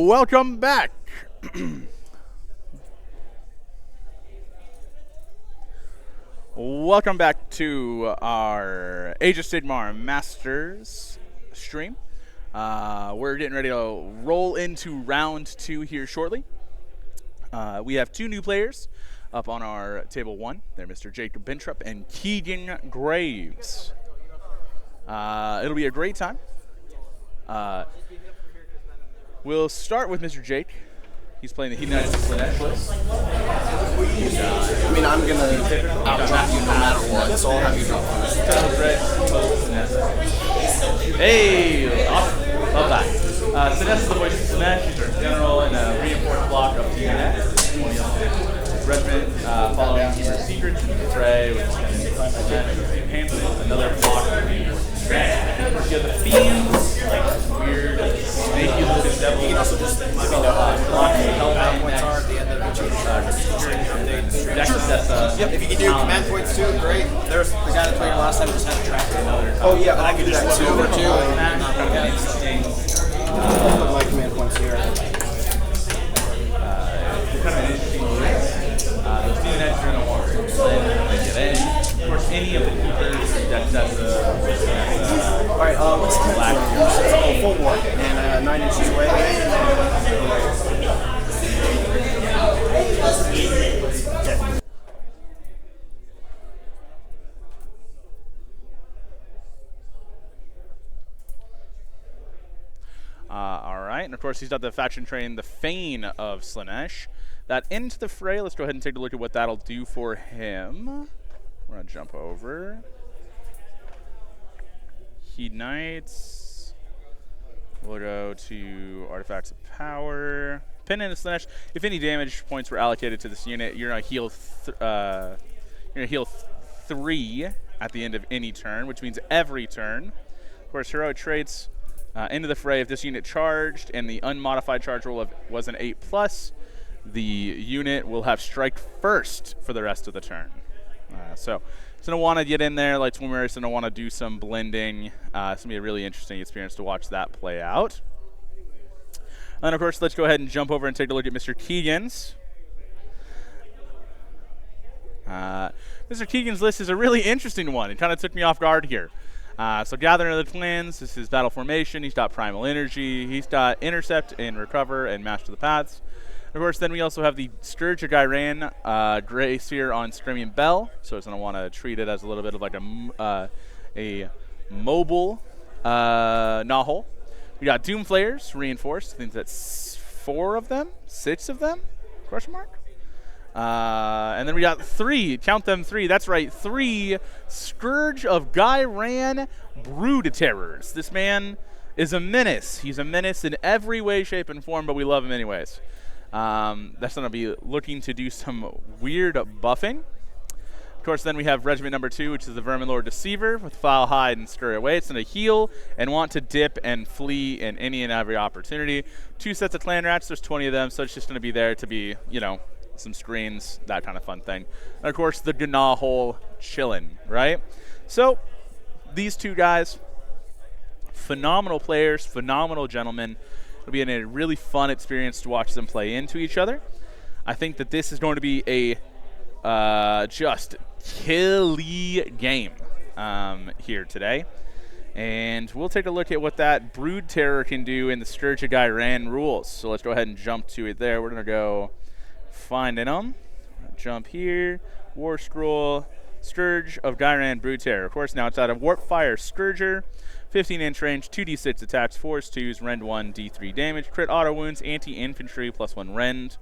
Welcome back. Welcome back to our Age of Sigmar Masters stream. We're getting ready to roll into round 2 here shortly. We have 2 new players up on our table 1. They're Mr. Jacob Bentrup and Keegan Graves. It'll be a great time. We'll start with Mr. Jake. He's playing the Hedonites Slaanesh list. I mean, I'm going to out-draft you no matter what, so I'll have you drop first. Hey! Awesome. Love that. Slaanesh is the voice of Slaanesh. He's our general in a reinforced block of Keegan. Regiment following Keeper Secrets and Fray with Slaanesh. Another block of the you have the Fiends, like weird, snaky looking devil. You can also just let me know what the command points are at the end of each Yep, if you can do command points too, great. There's the guy that played last time just had a track. Oh yeah, but I can do that too. Put my command points here. Kind of an interesting list. Those Hedonites are going to want to get in. Of course, any of the keepers, that's Alright, what's the black? Oh, full war. And 9 inches away. Alright, and of course he's got the faction train, the Fane of Slaanesh. That into the fray. Let's go ahead and take a look at what that'll do for him. We're going to jump over. Hedonites. We'll go to Artifacts of Power. Pin into Slaanesh. If any damage points were allocated to this unit, you're going to heal 3 at the end of any turn, which means every turn. Of course, heroic traits into the fray. If this unit charged and the unmodified charge roll was an 8+, the unit will have strike first for the rest of the turn. So it's going to want to get in there like Swimmer. It's going to want to do some blending. It's going to be a really interesting experience to watch that play out. And, of course, let's go ahead and jump over and take a look at Mr. Keegan's. Mr. Keegan's list is a really interesting one. It kind of took me off guard here. So Gathering of the Clans, this is Battle Formation. He's got Primal Energy. He's got Intercept and Recover and Master the Paths. Of course, then we also have the Scourge of Gyran, Gray Sphere on Screaming Bell, so it's going to want to treat it as a little bit of like a mobile Nahul. We got Doom Flayers, Reinforced. I think that's 4 of them? 6 of them? Question mark? And then we got 3, count them 3, that's right, 3 Scourge of Gyran Brood Terrors. This man is a menace. He's a menace in every way, shape, and form, but we love him anyways. That's going to be looking to do some weird buffing. Of course, then we have Regiment number 2, which is the Vermin Lord Deceiver with Foul Hide and Scurry Away. It's going to heal and want to dip and flee in any and every opportunity. 2 sets of Clan Rats, there's 20 of them, so it's just going to be there to be, you know, some screens, that kind of fun thing. And, of course, the Gnaw chillin', right? So, these 2 guys, phenomenal players, phenomenal gentlemen. It'll be a really fun experience to watch them play into each other. I think that this is going to be a just killy game here today. And we'll take a look at what that Brood Terror can do in the Scourge of Gyran rules. So let's go ahead and jump to it there. We're going to go finding them. Jump here. War Scroll. Scourge of Gyran Brood Terror. Of course, now it's out of Warp Fire Scourger. 15-inch range, 2d6 attacks, 4s, 2s, rend 1, d3 damage, crit auto wounds, anti-infantry, +1 rend.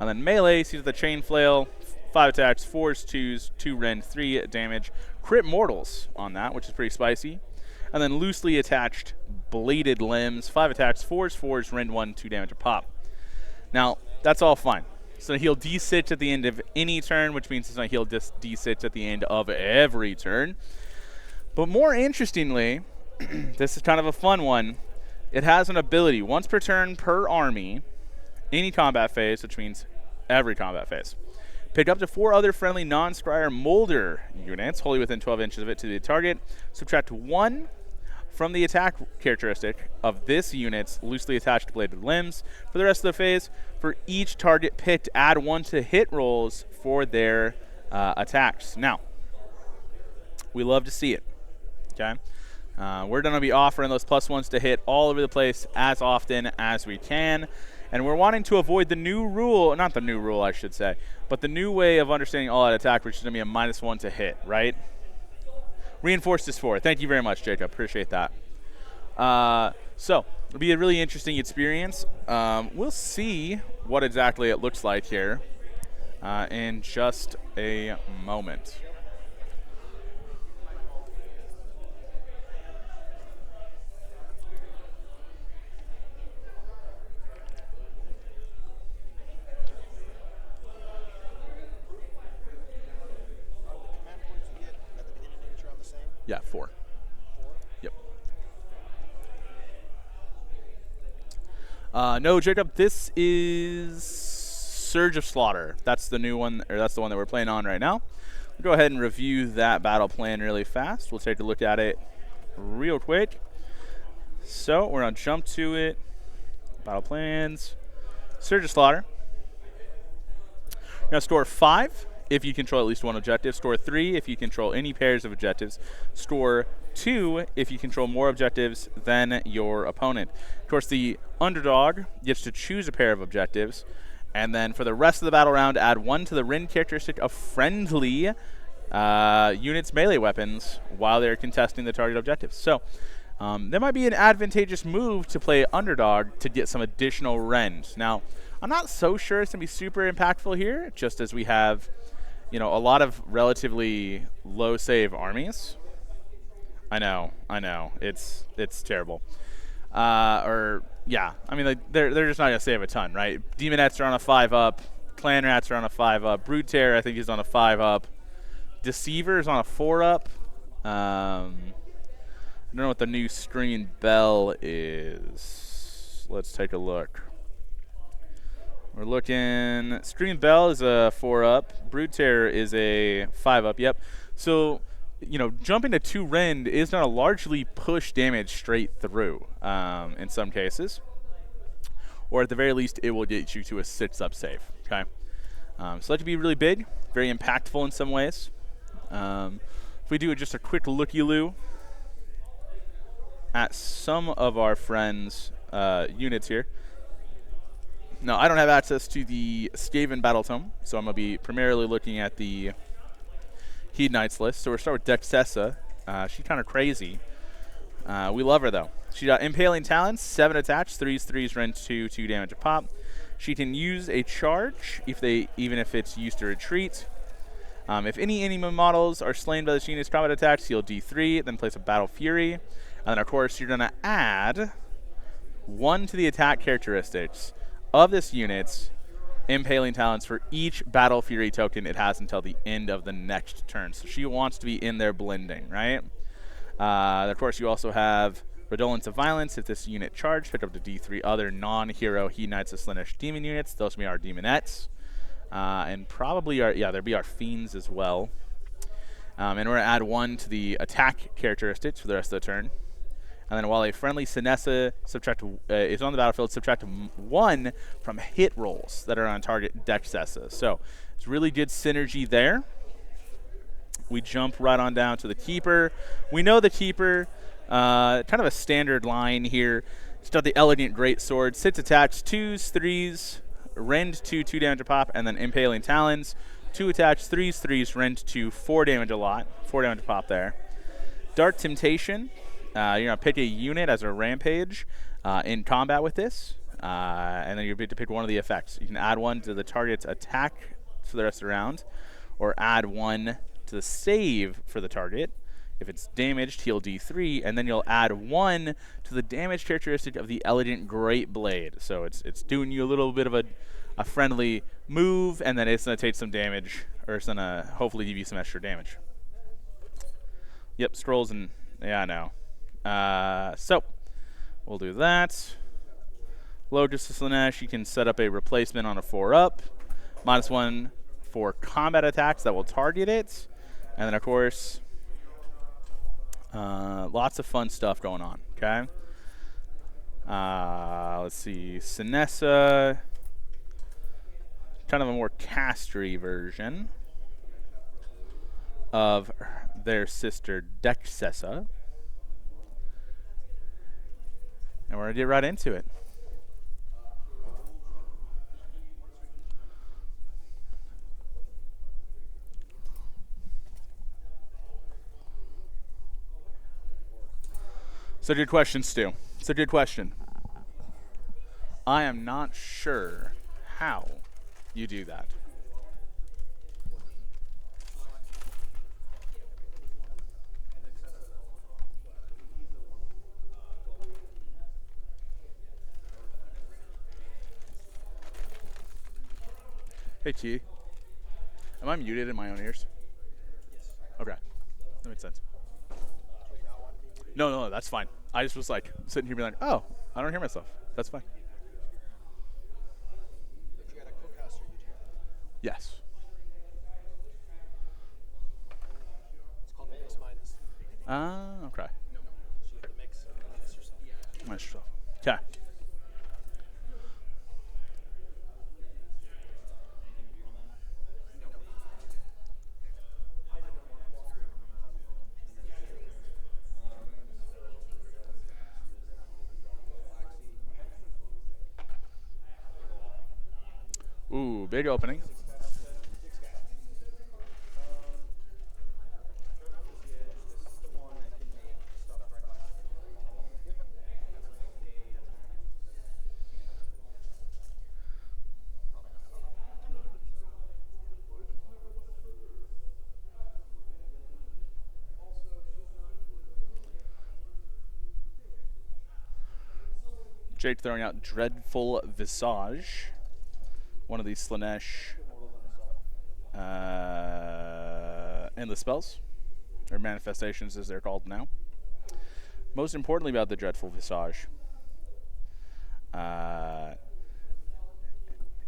And then melee, sees the chain flail, 5 attacks, 4s, 2s, 2 rend, 3 damage, crit mortals on that, which is pretty spicy. And then loosely attached bladed limbs, 5 attacks, 4s, 4s, rend 1, 2 damage a pop. Now, that's all fine. So he'll d6 at the end of any turn, which means he'll d6 at the end of every turn. But more interestingly, this is kind of a fun one. It has an ability, once per turn per army, any combat phase, which means every combat phase. Pick up to 4 other friendly non-scryer molder units, wholly within 12 inches of it, to the target. Subtract 1 from the attack characteristic of this unit's loosely attached bladed limbs. For the rest of the phase, for each target picked, add 1 to hit rolls for their attacks. Now, we love to see it, okay? We're going to be offering those +1s to hit all over the place as often as we can. And we're wanting to avoid the new rule, not the new rule, I should say, but the new way of understanding all-out attack, which is going to be a -1 to hit, right? Reinforced is 4. Thank you very much, Jacob. Appreciate that. So it'll be a really interesting experience. We'll see what exactly it looks like here in just a moment. Yeah, 4. Yep. No, Jacob, this is Surge of Slaughter. That's the new one, or that's the one that we're playing on right now. We'll go ahead and review that battle plan really fast. We'll take a look at it real quick. So we're going to jump to it. Battle plans. Surge of Slaughter. We're going to store 5. If you control at least 1 objective. Store 3 if you control any pairs of objectives. Store 2 if you control more objectives than your opponent. Of course, the underdog gets to choose a pair of objectives. And then for the rest of the battle round, add 1 to the Rin characteristic of friendly units' melee weapons while they're contesting the target objectives. So that might be an advantageous move to play underdog to get some additional Rens. Now, I'm not so sure it's going to be super impactful here, just as we have a lot of relatively low save armies. I know. It's terrible. Yeah. I mean, they're just not going to save a ton, right? Demonettes are on a 5-up. Clan Rats are on a 5-up. Brood Terror, I think, is on a 5-up. Deceiver is on a 4-up. I don't know what the new Screaming Bell is. Let's take a look. We're looking, Screaming Bell is a 4-up. Brood Terror is a 5-up, yep. So, jumping to 2 Rend is going to largely push damage straight through in some cases. Or at the very least, it will get you to a 6-up save, okay? So that could be really big, very impactful in some ways. If we do just a quick looky-loo at some of our friends' units here. No, I don't have access to the Skaven Battle Tome, so I'm going to be primarily looking at the Hedonites list. So we'll start with Dexessa. She's kind of crazy. We love her, though. She got Impaling Talons, 7 attacks, 3s, rend 2, 2 damage a pop. She can use a charge even if it's used to retreat. If any enemy models are slain by this unit's combat attacks, heal D3, then place a Battle Fury. And then, of course, you're going to add 1 to the attack characteristics of this unit's Impaling Talons for each Battle Fury token it has until the end of the next turn. So she wants to be in there blending, right? Of course, you also have Redolence of Violence. If this unit charged, pick up to D3 other non-hero Hedonites of Slaanesh demon units. Those will be our Demonettes. And probably there'll be our Fiends as well. And we're going to add 1 to the attack characteristics for the rest of the turn. And then while a friendly Sinessa is on the battlefield, subtract 1 from hit rolls that are on target Dexessa. So it's really good synergy there. We jump right on down to the Keeper. We know the Keeper, kind of a standard line here. It's got the Elegant Greatsword, 6 attacks, 2s, 3s, rend 2, 2 damage a pop, and then Impaling Talons, 2 attacks, 3s, rend 2, 4 damage a lot, 4 damage a pop there. Dark Temptation. You're going to pick a unit as a rampage in combat with this, and then you're going to pick one of the effects. You can add 1 to the target's attack for the rest of the round, or add 1 to the save for the target. If it's damaged, heal D3, and then you'll add 1 to the damage characteristic of the Elegant Great Blade. So it's doing you a little bit of a friendly move, and then it's going to take some damage, or it's going to hopefully give you some extra damage. Yep, scrolls and... yeah, I know. So we'll do that. Locust to Slaanesh, you can set up a replacement on a 4-up. -1 for combat attacks that will target it. And then, of course, lots of fun stuff going on. Okay. Let's see, Sinessa, kind of a more castery version of their sister Dexessa. And we're going to get right into it. So good question, Stu. It's a good question. I am not sure how you do that. Hey, T. Am I muted in my own ears? Okay. That makes sense. No, that's fine. I just was like sitting here being like, oh, I don't hear myself. That's fine. Yes. It's called the mix minus. Okay. No. So you have the mix yourself. Minus yourself. Okay. Ooh, big opening. Jake throwing out Dreadful Visage. One of these Slaanesh endless spells, or manifestations as they're called now. Most importantly about the Dreadful Visage,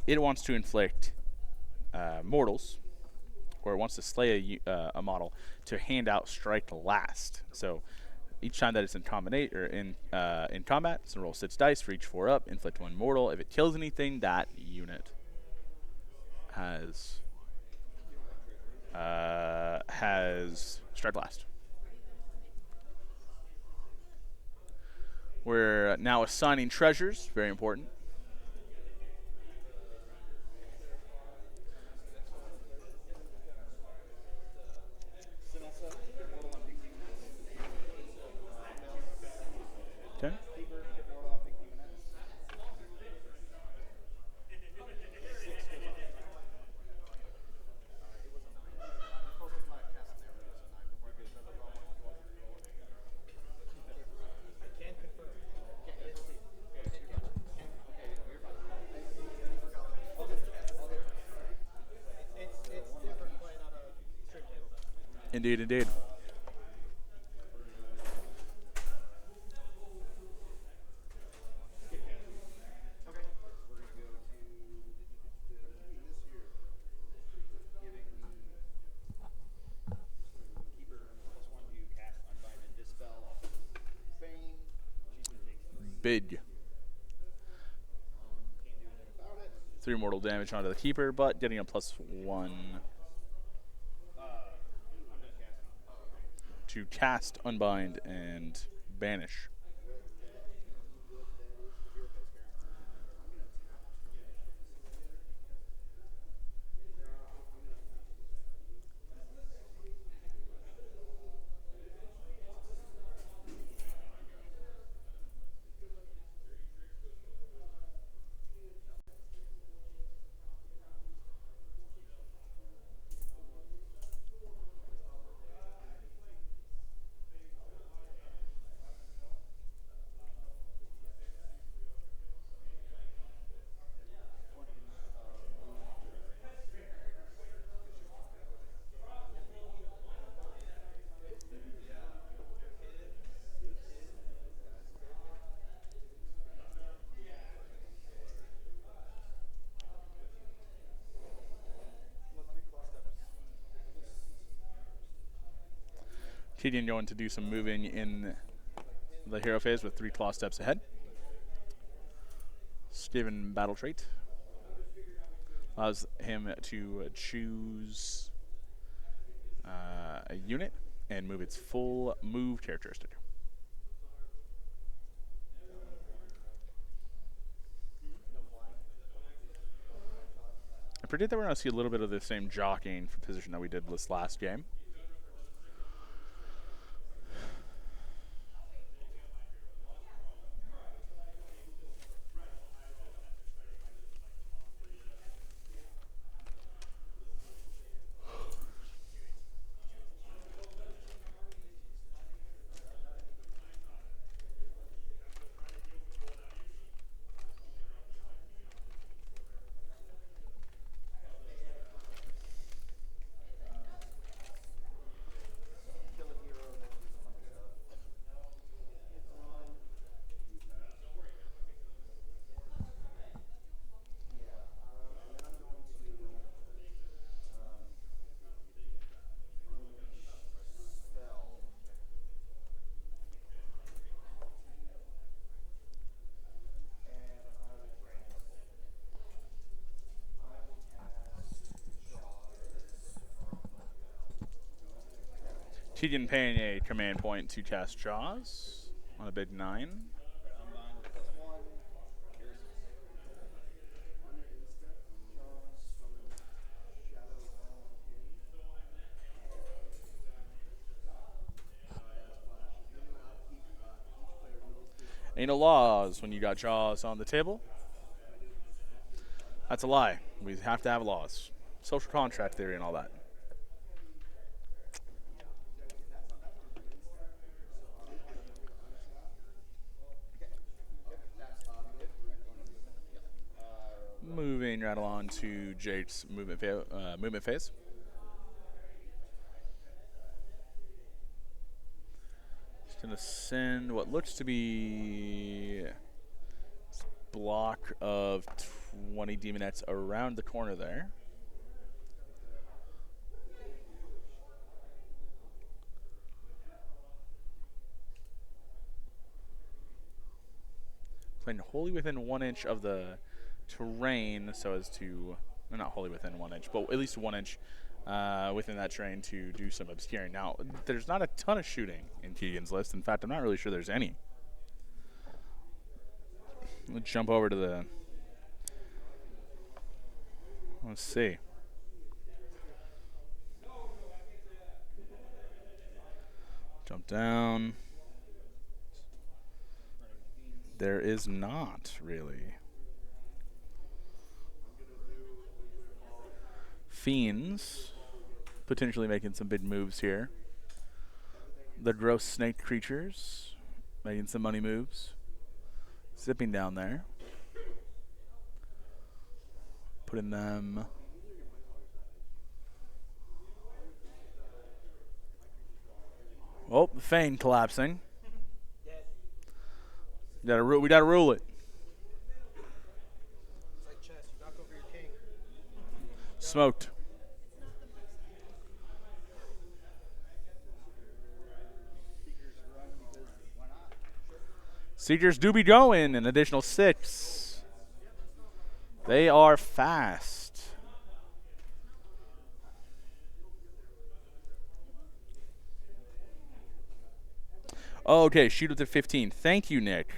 it wants to inflict mortals, or it wants to slay a model to hand out strike last. So each time that it's in combat, it's gonna roll 6 dice for each 4 up, inflict 1 mortal. If it kills anything, that unit has strike last. We're now assigning treasures, very important. Okay. Indeed, indeed. Big. 3 mortal damage onto the keeper, but getting a +1 to cast, unbind, and banish. Keegan going to do some moving in the hero phase with 3 claw steps ahead. Skaven battle trait allows him to choose a unit and move its full move characteristic. I predict that we're going to see a little bit of the same jockeying for position that we did this last game. Keegan paying a command point to cast Jaws on a big 9. Ain't no laws when you got Jaws on the table. That's a lie. We have to have laws. Social contract theory and all that. Moving right along to Jake's movement phase. Just going to send what looks to be a block of 20 demonettes around the corner there. Playing wholly within 1 inch of the terrain, so as to, well, not wholly within 1 inch, but at least 1 inch within that terrain to do some obscuring. Now, there's not a ton of shooting in Keegan's list. In fact, I'm not really sure there's any. Let's jump over to the, let's see. Jump down. There is not really. Fiends potentially making some big moves here. The gross snake creatures making some money moves. Zipping down there. Putting them. Oh, the Fane collapsing. We gotta rule it. It's like chess. You knock over your king. Smoked. Seekers do be going, an additional 6. They are fast. Okay, shoot at the 15. Thank you, Nick.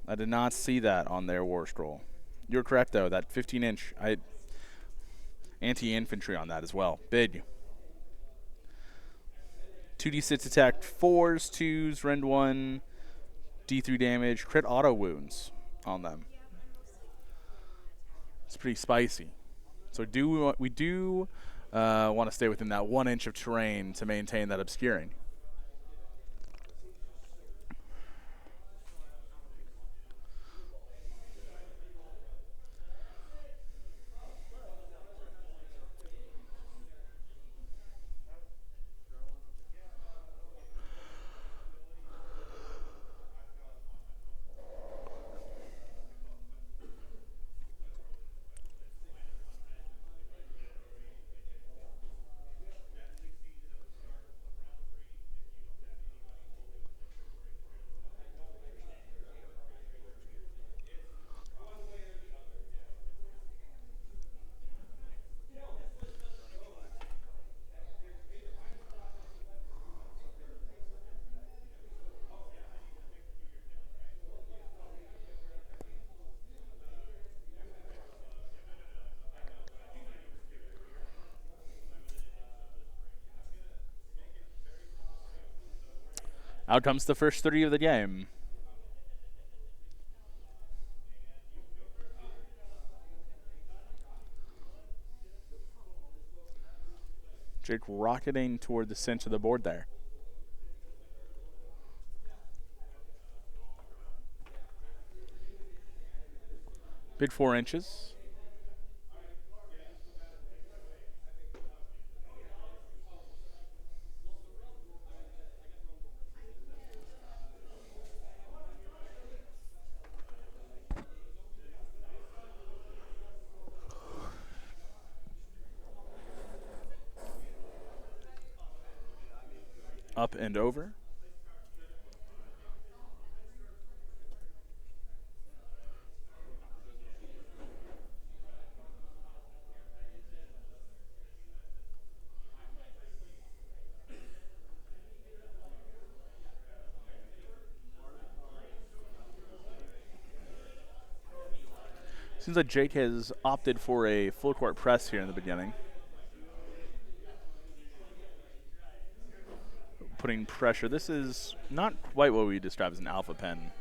I did not see that on their war scroll. You're correct, though. That 15-inch, anti-infantry on that as well. Big. 2d6 attack, 4s, 2s, rend 1, d3 damage, crit auto wounds on them. It's pretty spicy. So we do want to stay within that 1 inch of terrain to maintain that obscuring. Out comes the first 3 of the game. Jake rocketing toward the center of the board there. Big 4 inches. Up and over. Seems like Jake has opted for a full court press here in the beginning. Putting pressure. This is not quite what we describe as an alpha pen.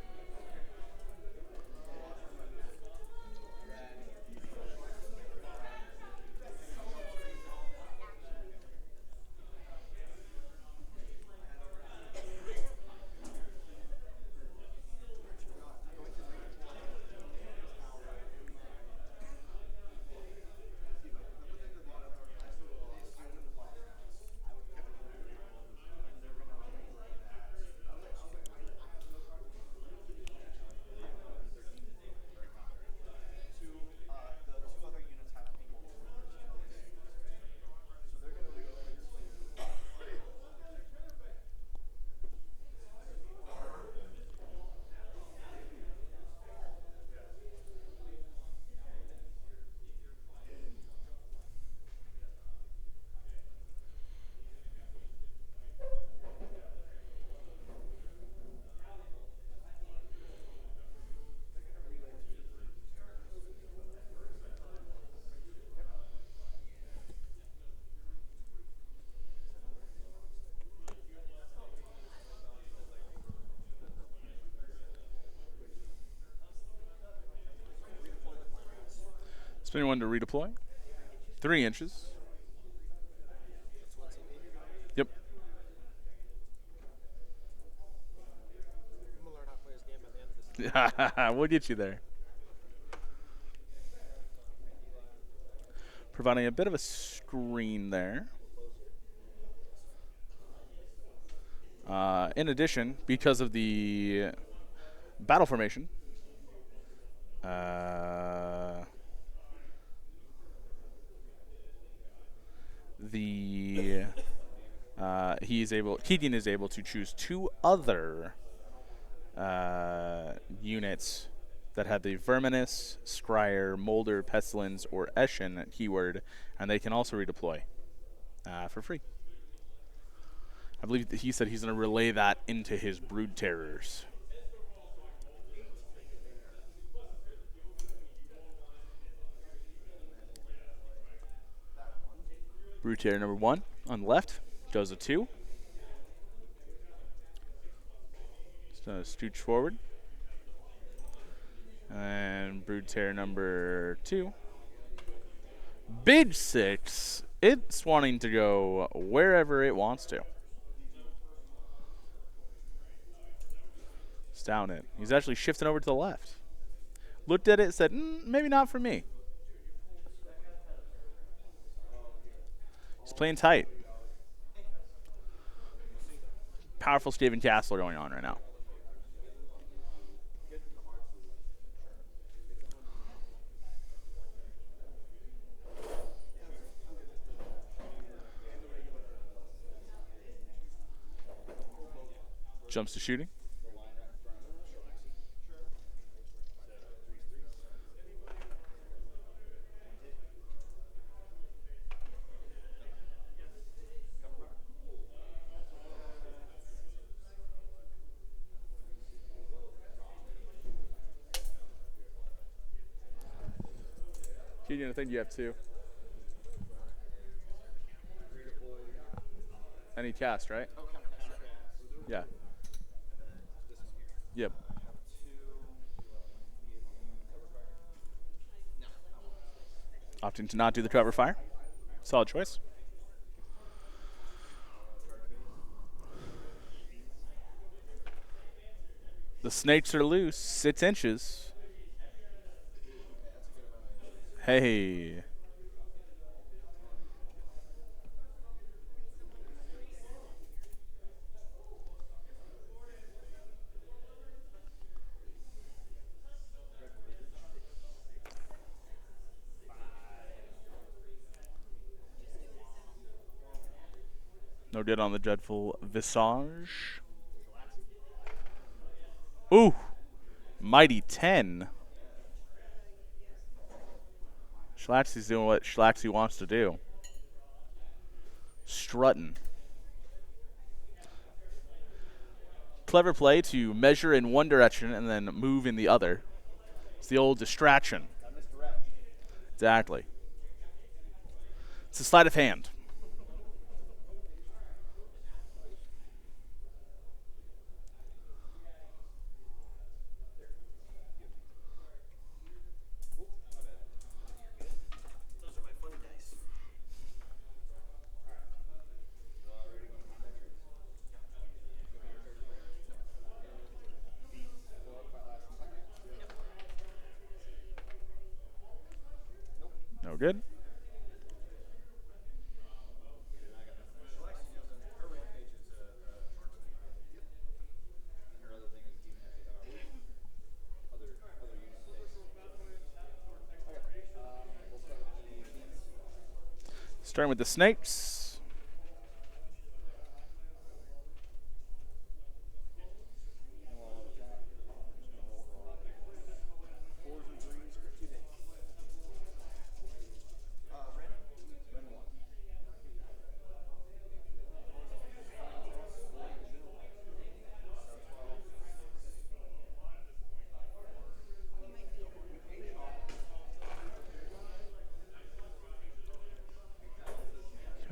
Spinning 1 to redeploy. 3 inches. Yep. I'm gonna learn how to play this game by the end of this. We'll get you there. Providing a bit of a screen there. In addition, because of the battle formation, Keegan is able to choose 2 other units that have the Verminous, Scryer, Molder, Pestilence, or Eshin keyword, and they can also redeploy for free. I believe that he said he's going to relay that into his Brood Terrors. Brood Terror number 1 on the left goes a 2. Just going to scooch forward. And Brood Terror number 2. Big 6. It's wanting to go wherever it wants to. It's down it. He's actually shifting over to the left. Looked at it, said, maybe not for me. He's playing tight. Powerful Skaven Castle going on right now. Jumps to shooting. Keegan, I think you have 2. Any cast, right? Yeah. Yep. Opting to not do the cover fire. Solid choice. The snakes are loose, 6 inches. Hey. No good on the dreadful visage. Ooh. Mighty 10. Schlaxy's doing what Schlaxy wants to do. Strutting. Clever play to measure in one direction and then move in the other. It's the old distraction. Exactly. It's a sleight of hand. No good. Starting with the snakes.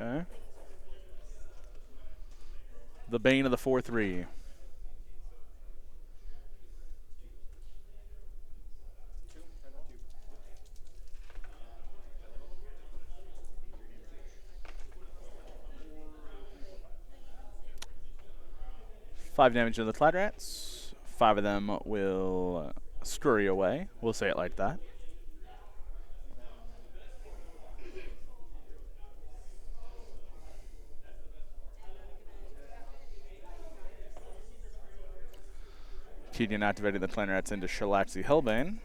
Okay. The bane of the 4-3. Five damage to the Clad Rats. 5 of them will scurry away. We'll say it like that. Keegan activating the Clan Rats into Shalaxi Hellbane.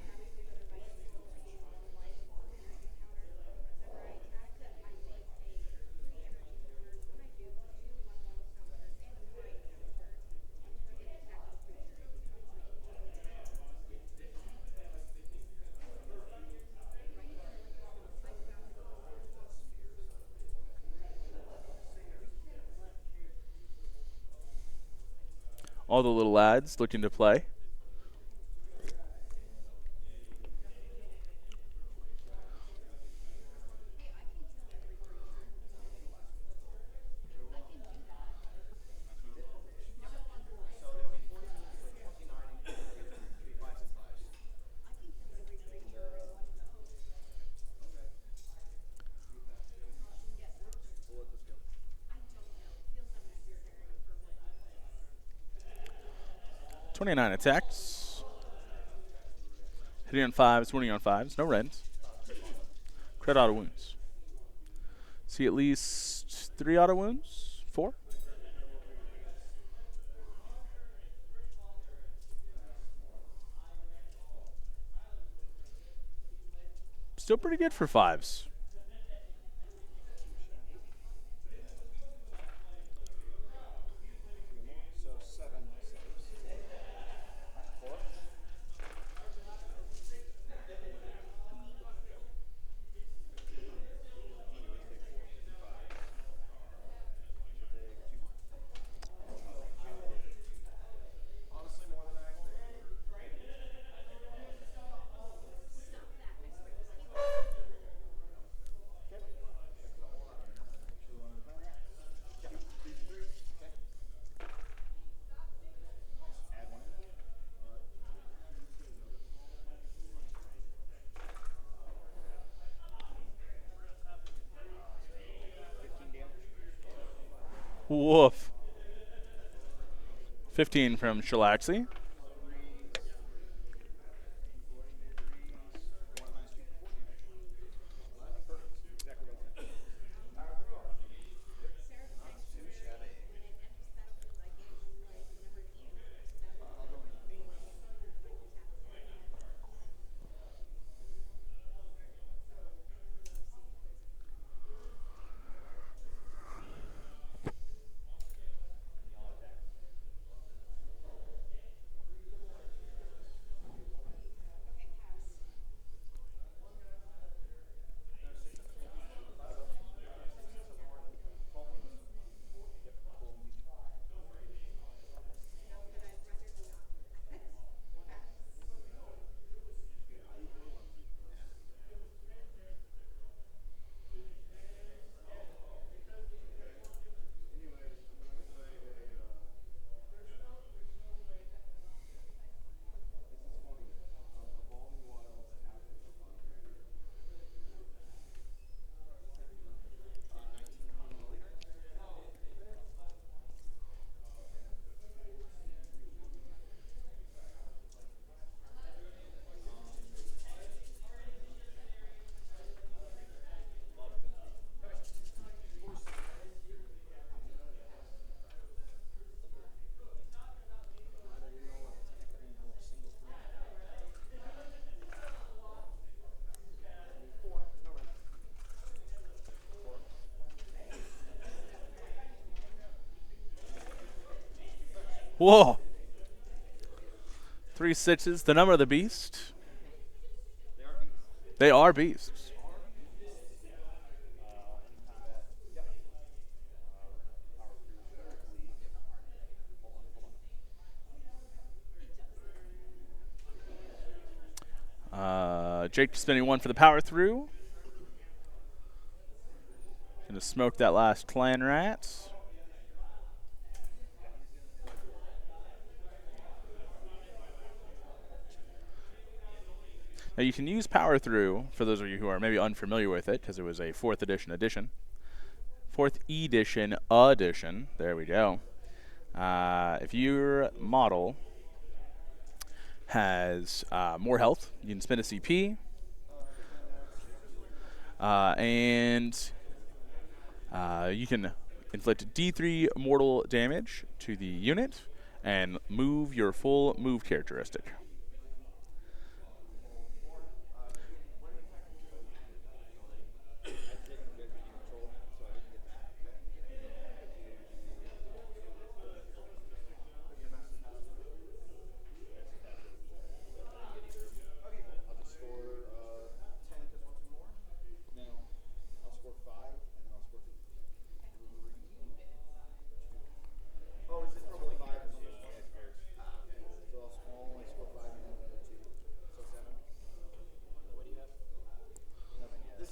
All the little lads looking to play. .29 attacks. Hitting on 5s, winning on 5s. No reds. Crit auto wounds. See at least 3 auto wounds? 4? Still pretty good for 5s. Woof. 15 from Shalaxi. Whoa. 3 6s. The number of the beast. They are beasts. Jake spending 1 for the power through. Gonna smoke that last clan rat. Now you can use power through for those of you who are maybe unfamiliar with it, because it was a 4th edition edition. 4th edition edition. There we go. If your model has more health, you can spend a CP. And you can inflict D3 mortal damage to the unit and move your full move characteristic.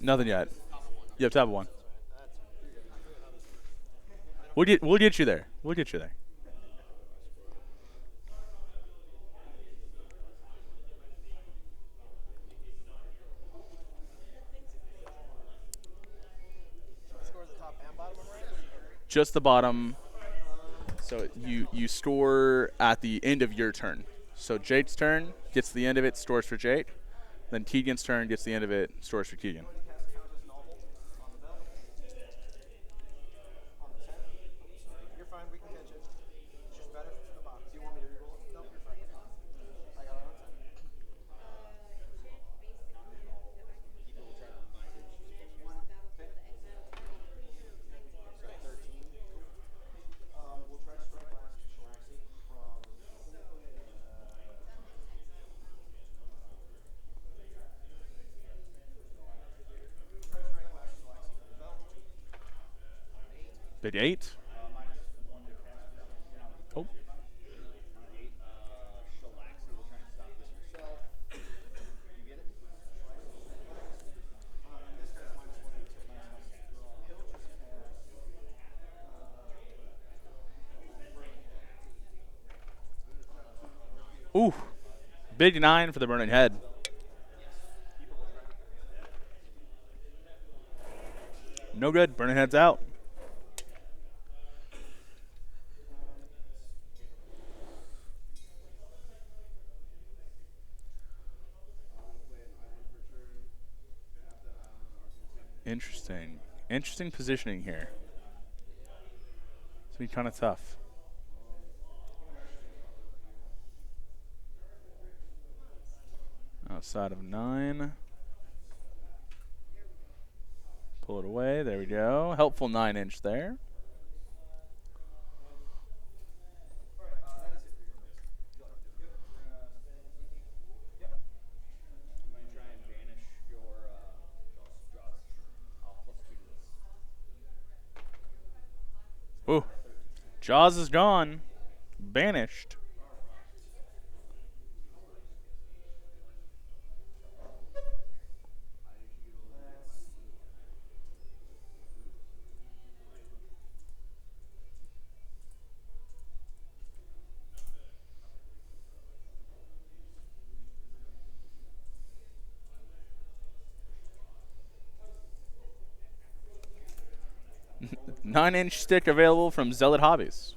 Nothing yet. You have to have 1. We'll get you there. We'll get you there. Just the bottom. So you store at the end of your turn. So Jake's turn gets the end of it, stores for Jake. Then Keegan's turn gets the end of it, stores for Keegan. Big 8. Oh. Ooh. Big 9 for the Burning Head. No good. Burning Head's out. Interesting. Interesting positioning here. It's been kind of tough. Outside of 9. Pull it away. There we go. Helpful 9-inch there. Ooh. Jaws is gone. Banished. Nine-inch stick available from Zealot Hobbies.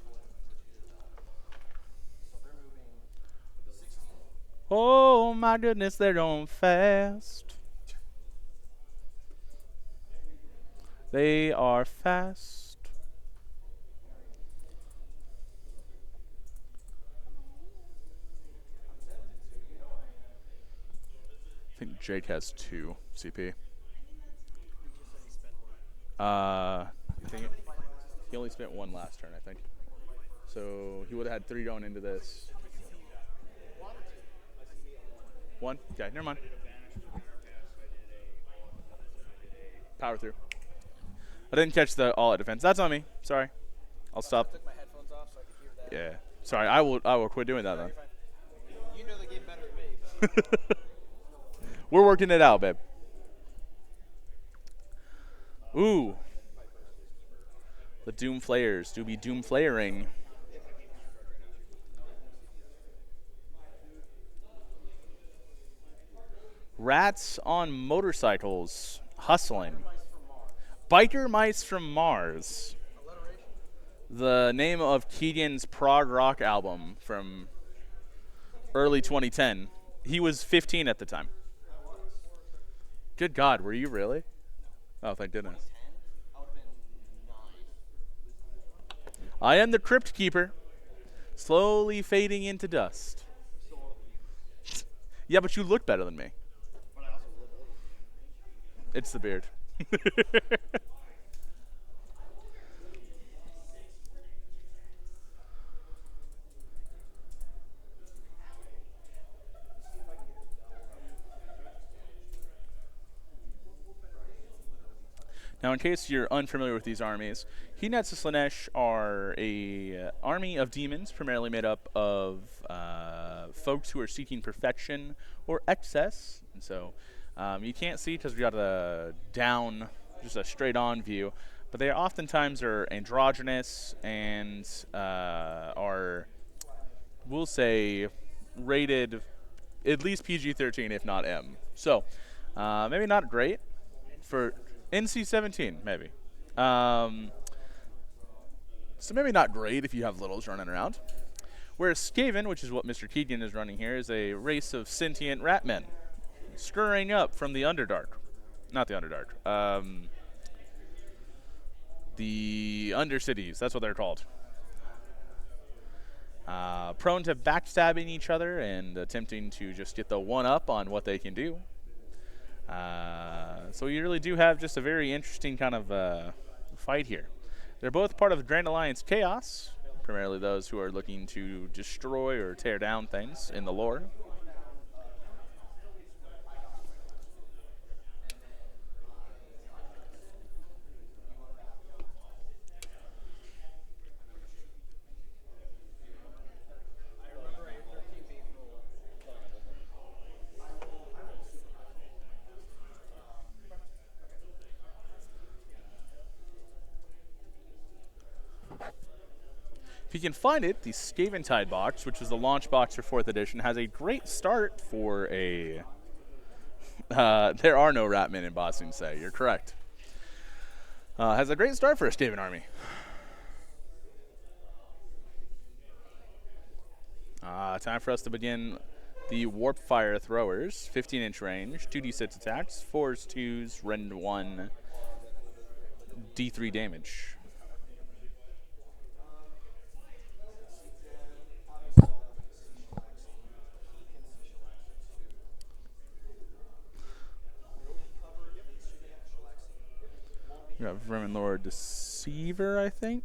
Oh my goodness, they're going fast. They are fast. I think Jake has 2 CP. I think he only spent 1 last turn, I think. So he would have had 3 going into this. 1? Okay, never mind. Power through. I didn't catch the all-out defense. That's on me. Sorry. I'll stop. I took my headphones off so I could hear that. Yeah. Sorry, I will quit doing that then. You know the game better than me. But We're working it out, babe. Ooh. The Doom Flayers do be Doom Flayering. Rats on motorcycles, hustling. Biker Mice from Mars. The name of Keegan's prog rock album from early 2010. He was 15 at the time. Good God, were you really? Oh, thank goodness. I am the Crypt Keeper, slowly fading into dust. Yeah, but you look better than me. It's the beard. Now, in case you're unfamiliar with these armies, Hedonites and Slaanesh are a army of demons, primarily made up of folks who are seeking perfection or excess. And so you can't see because we got a down, just a straight-on view, but they oftentimes are androgynous and are, we'll say, rated at least PG-13, if not M. So maybe not great for NC-17, maybe. So maybe not great if you have littles running around. Whereas Skaven, which is what Mr. Keegan is running here, is a race of sentient rat men scurrying up from the Underdark. Not the Underdark. The Undercities, that's what they're called. Prone to backstabbing each other and attempting to just get the one-up on what they can do. So you really do have just a very interesting kind of fight here. They're both part of the Grand Alliance Chaos, primarily those who are looking to destroy or tear down things in the lore. If you can find it, the Skaven Tide box, which is the launch box for 4th edition, has a great start for a... there are no Ratmen in Boston, say. You're correct. Has a great start for a Skaven army. Time for us to begin the Warp Fire Throwers. 15-inch range, 2d6 attacks, 4s, 2s, rend 1, D3 damage. We got Vermin Lord Deceiver, I think.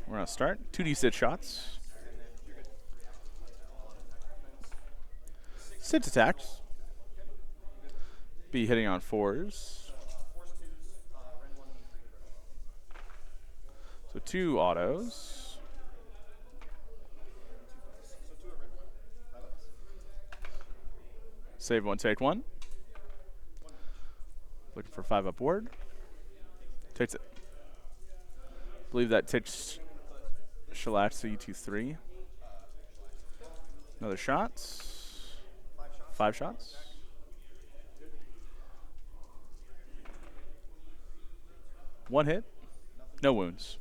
We're going to start. 2d6 shots. 6 attacks. Be hitting on 4s. So 2 autos. Save 1, take 1. Looking for 5 upward. Takes it. Believe that takes Shalaxi to 3. Another shot. 5 shots. One hit. No wounds.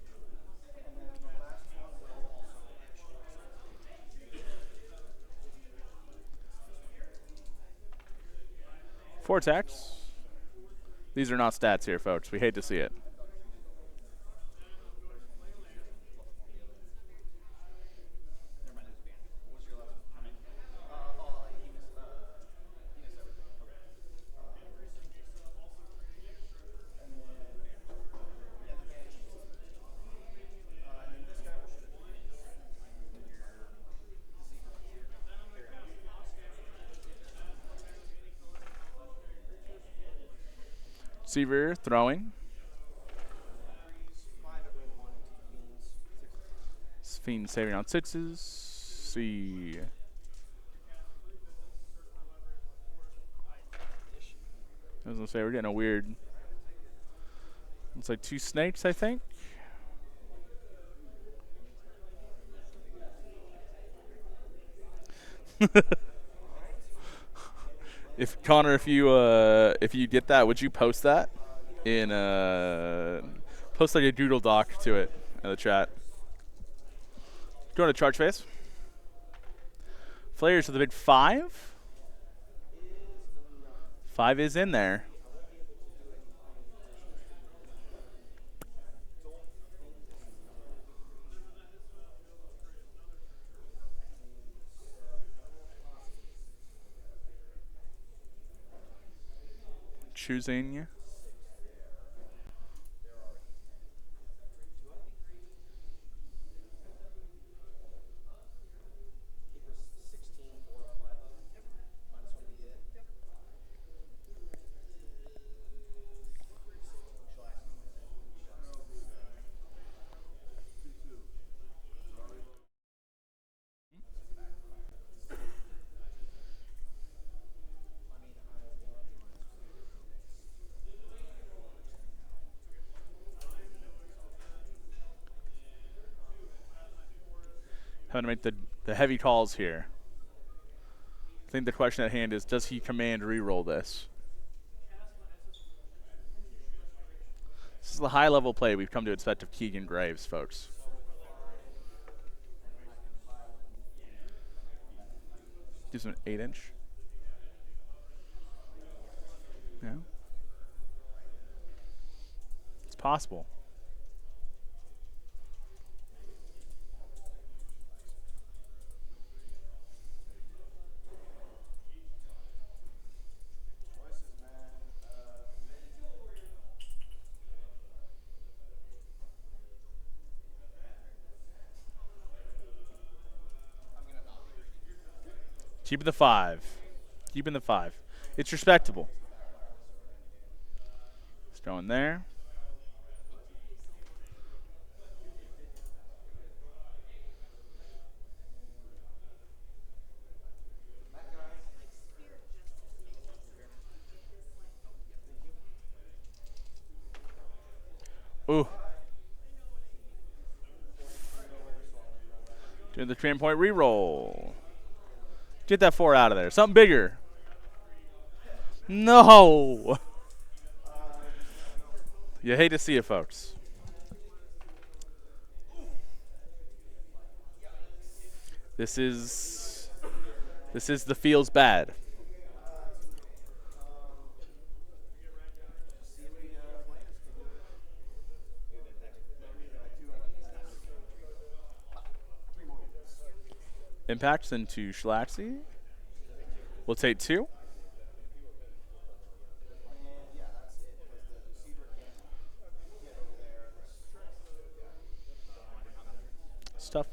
Four attacks. These are not stats here, folks. We hate to see it. Receiver throwing. Fiend saving on 6s. See. I was gonna say we're getting a weird. It's like 2 snakes, I think. If Connor, if you get that, would you post that in post like a Doodle doc to it in the chat? Going to charge phase. Flayers with the big 5. 5 is in there. Choosing. Having to make the heavy calls here. I think the question at hand is, does he command reroll this? This is the high level play we've come to expect of Keegan Graves, folks. Gives him an 8-inch. Yeah. It's possible. Keeping the 5. Keeping the 5. It's respectable. It's going there. Ooh. Doing the train point reroll. Get that 4 out of there. Something bigger. No. You hate to see it, folks. This is the feels bad. Impacts into Schlaxy. We'll take 2. Stuff.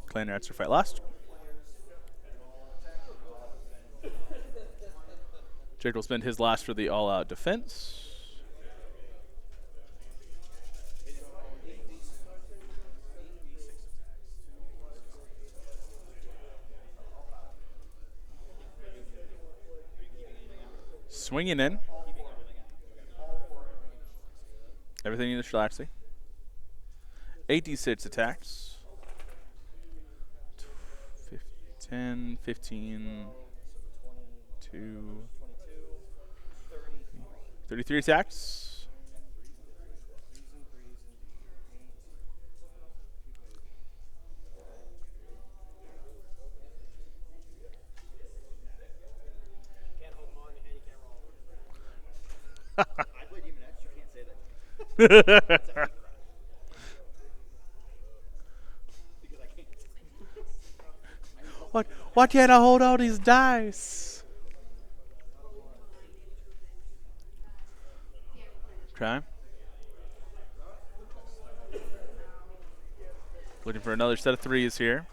Clan Rats will fight last. Jake will spend his last for the all-out defense. Swinging in. Everything in the Schlaxy. 8d6 attacks. 10, 15, 2, 33 attacks. Can't hold them on and you can't roll. I play Demon X, you can't say that. Because I can't. Why can't I hold all these dice? Okay. Looking for another set of 3s here.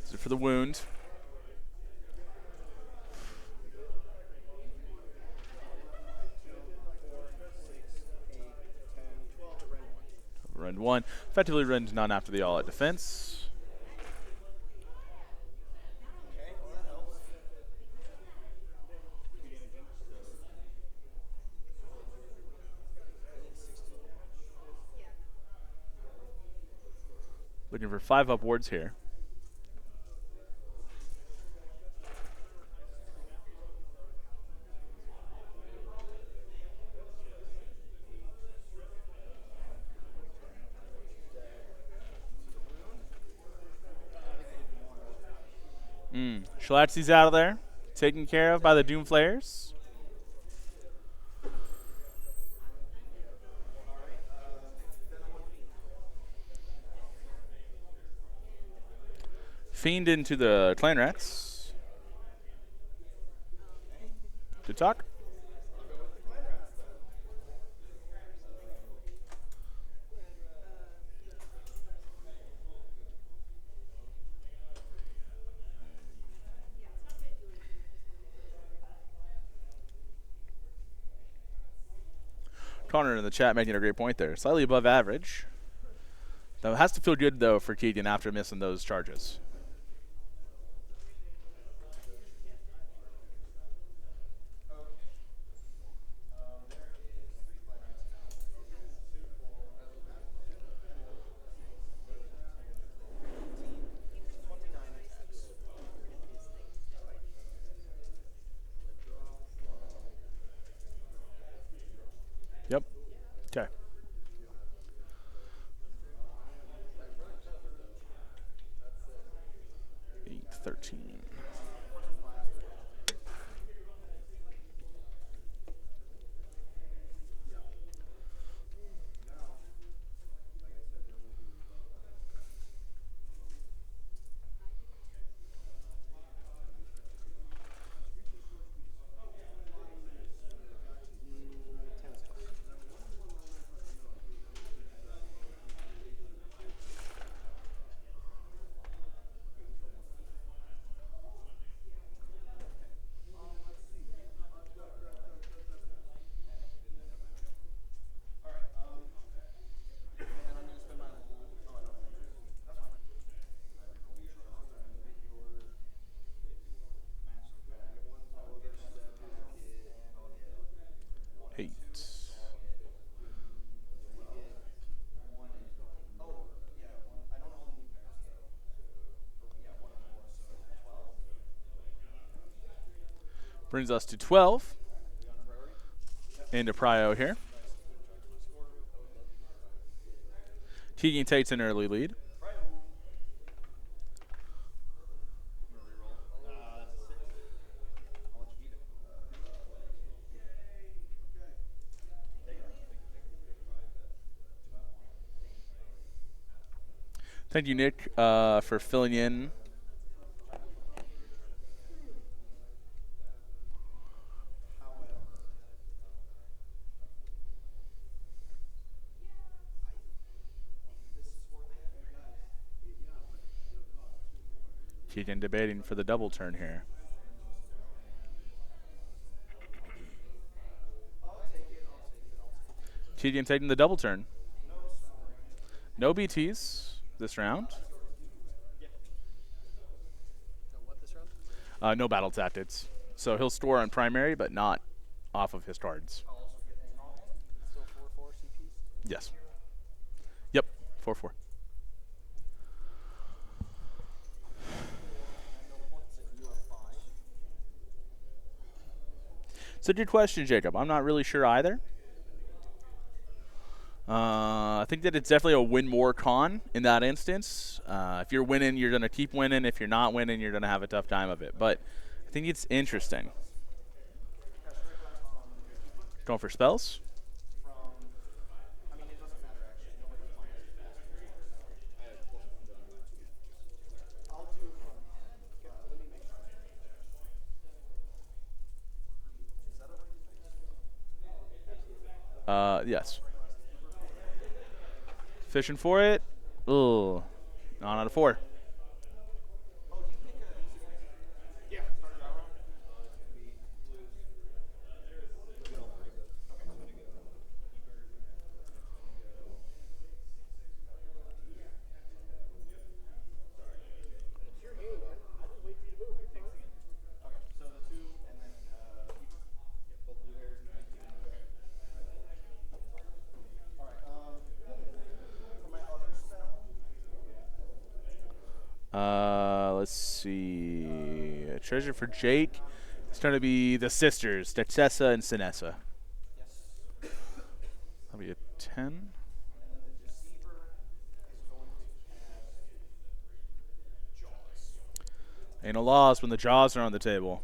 This is for the wound. Rend 1. Effectively rend none after the all-out defense. Looking for 5 upwards here. Schlaxy's out of there. Taken care of by the Doom Flayers. Fiend into the Clan Rats. Good talk. Connor in the chat making a great point there. Slightly above average. Though it has to feel good, though, for Keegan after missing those charges. Yep. Okay. Eight, 13. Brings us to 12. Into Prio here. Keegan takes an early lead. Thank you, Nick, for filling in. Keegan debating for the double turn here. Keegan taking the double turn. No BTs this round. No battle tactics. So he'll store on primary, but not off of his cards. Still 4/4 CPs. Yes. Yep, 4/4. It's a good question, Jacob. I'm not really sure either. I think that it's definitely a win more con in that instance. If you're winning, you're going to keep winning. If you're not winning, you're going to have a tough time of it. But I think it's interesting. Going for spells? Yes. Fishing for it. Ooh. Not out of 4. Let's see. A treasure for Jake. It's going to be the sisters, Dexessa and Sinessa. That'll be a 10. Ain't no loss when the jaws are on the table.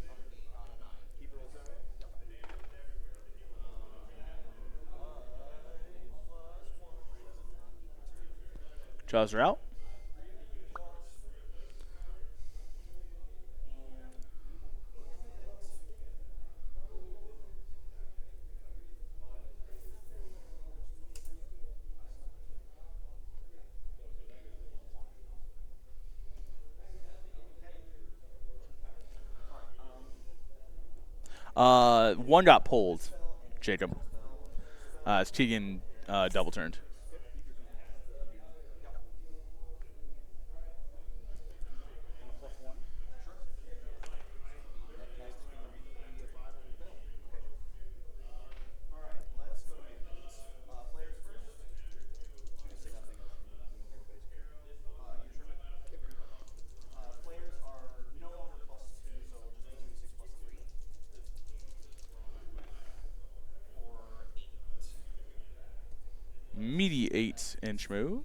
Jaws are out. One got pulled, Jacob. It's Keegan double turned. Meaty 8-inch move.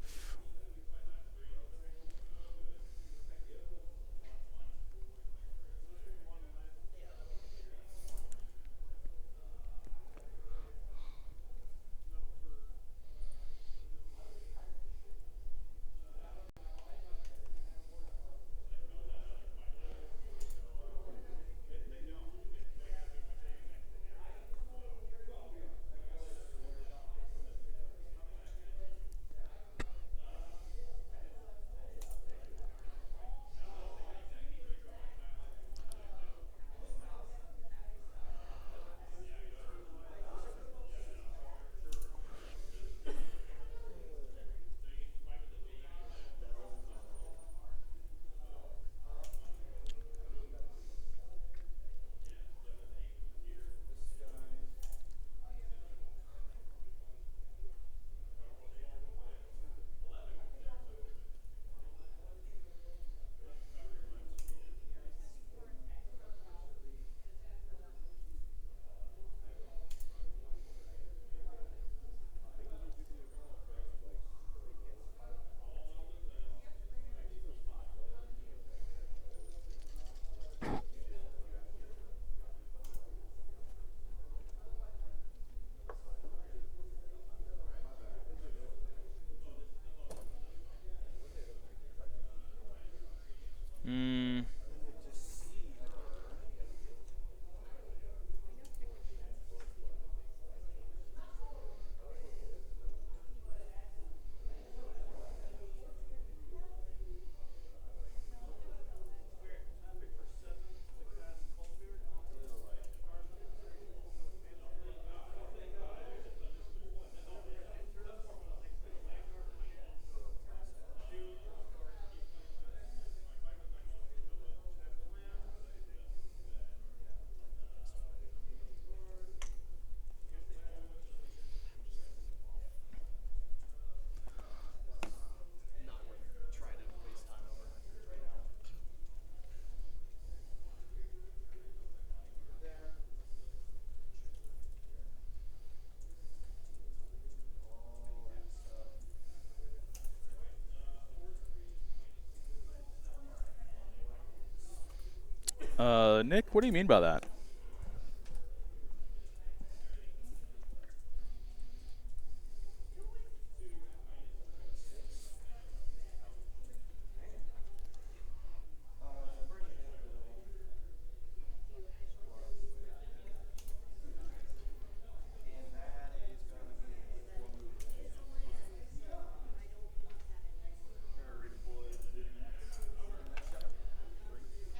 Nick, what do you mean by that?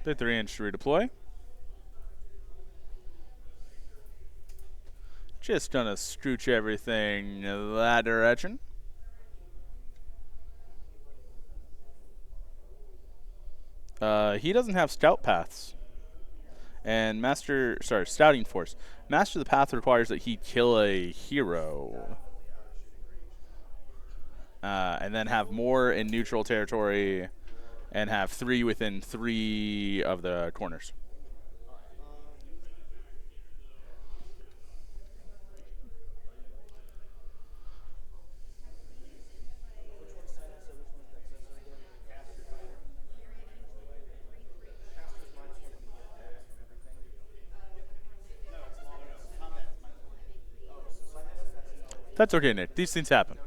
The 3-inch redeploy. Just gonna scooch everything that direction. He doesn't have scout paths. And scouting force. Master the path requires that he kill a hero. And then have more in neutral territory and have 3 within 3 of the corners. That's okay, Nick. These things happen.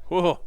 Whoa.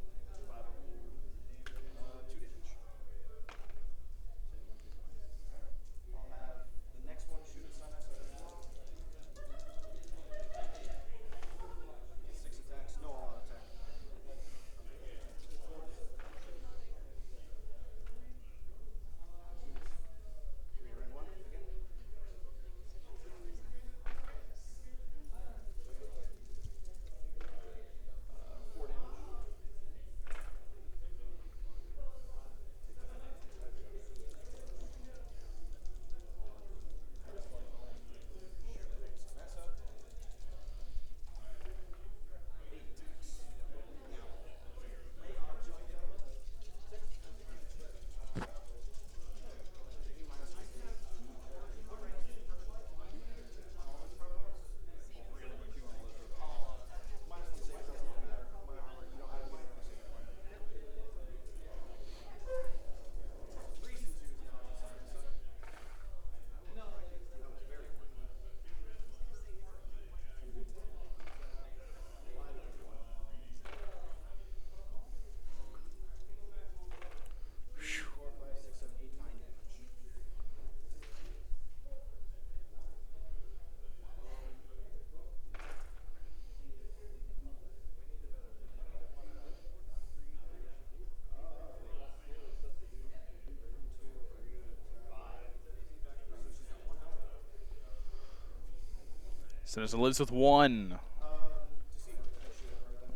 Citizen lives with 1.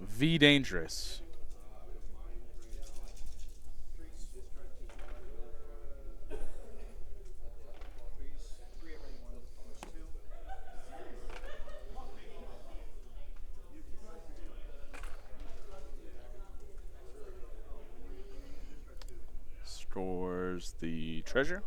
V dangerous. Scores the treasure.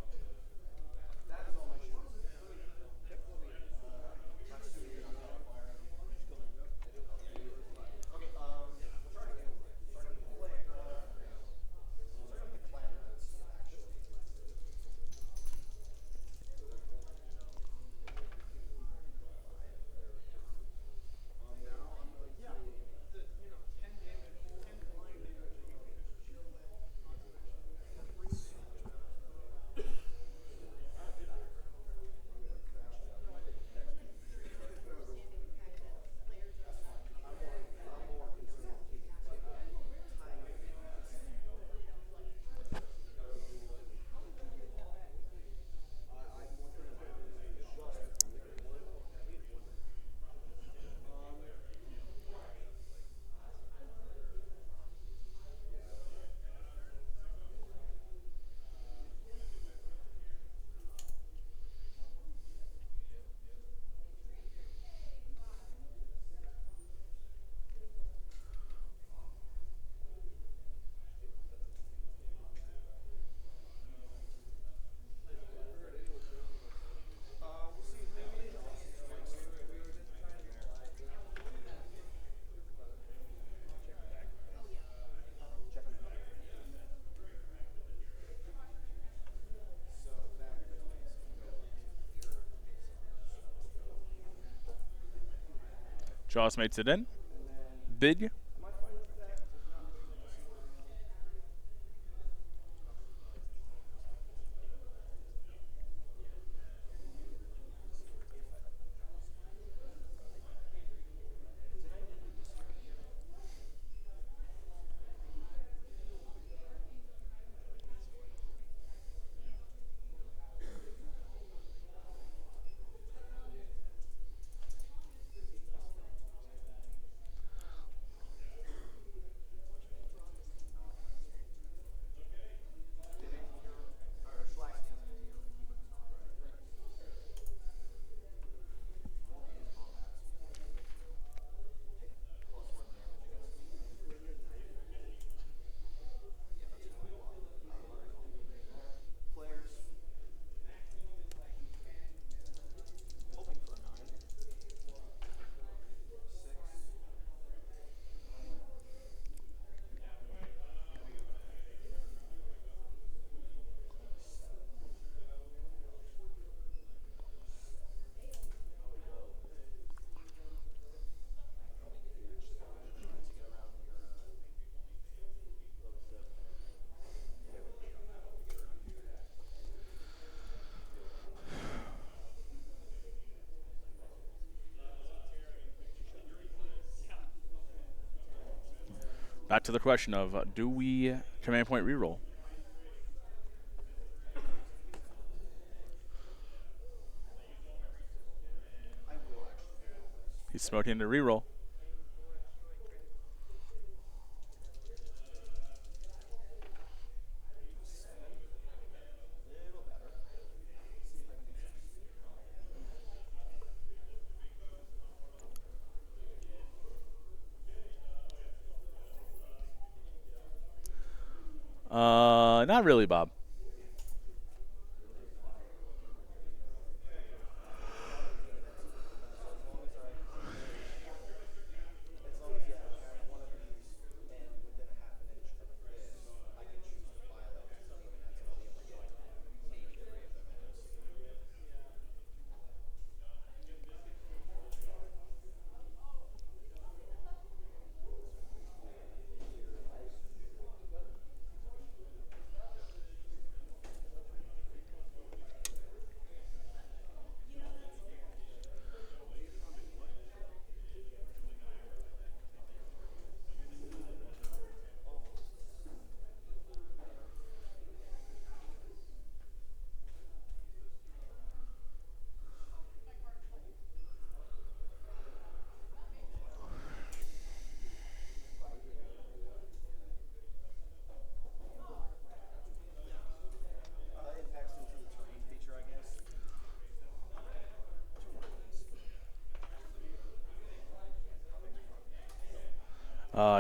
Jaws mates it in. Big. Back to the question of do we command point reroll? He's smoking to reroll. Not really, Bob.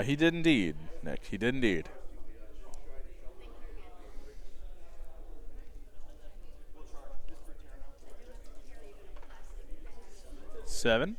He did indeed, Nick. He did indeed. Seven.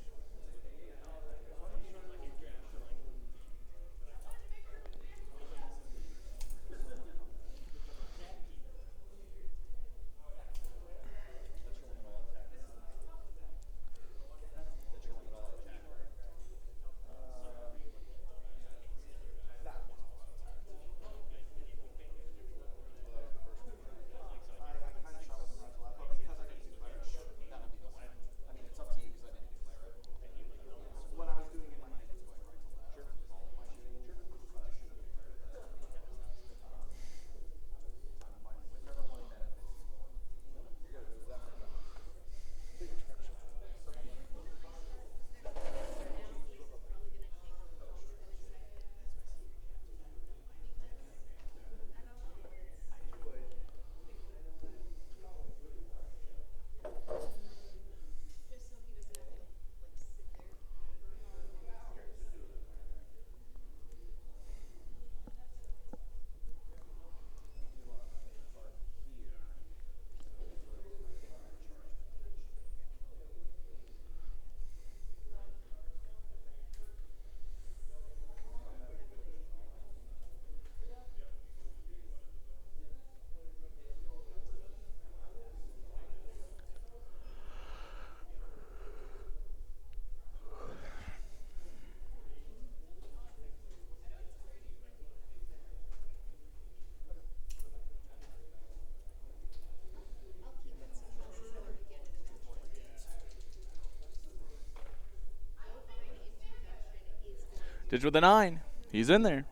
Ditch with a 9. He's in there.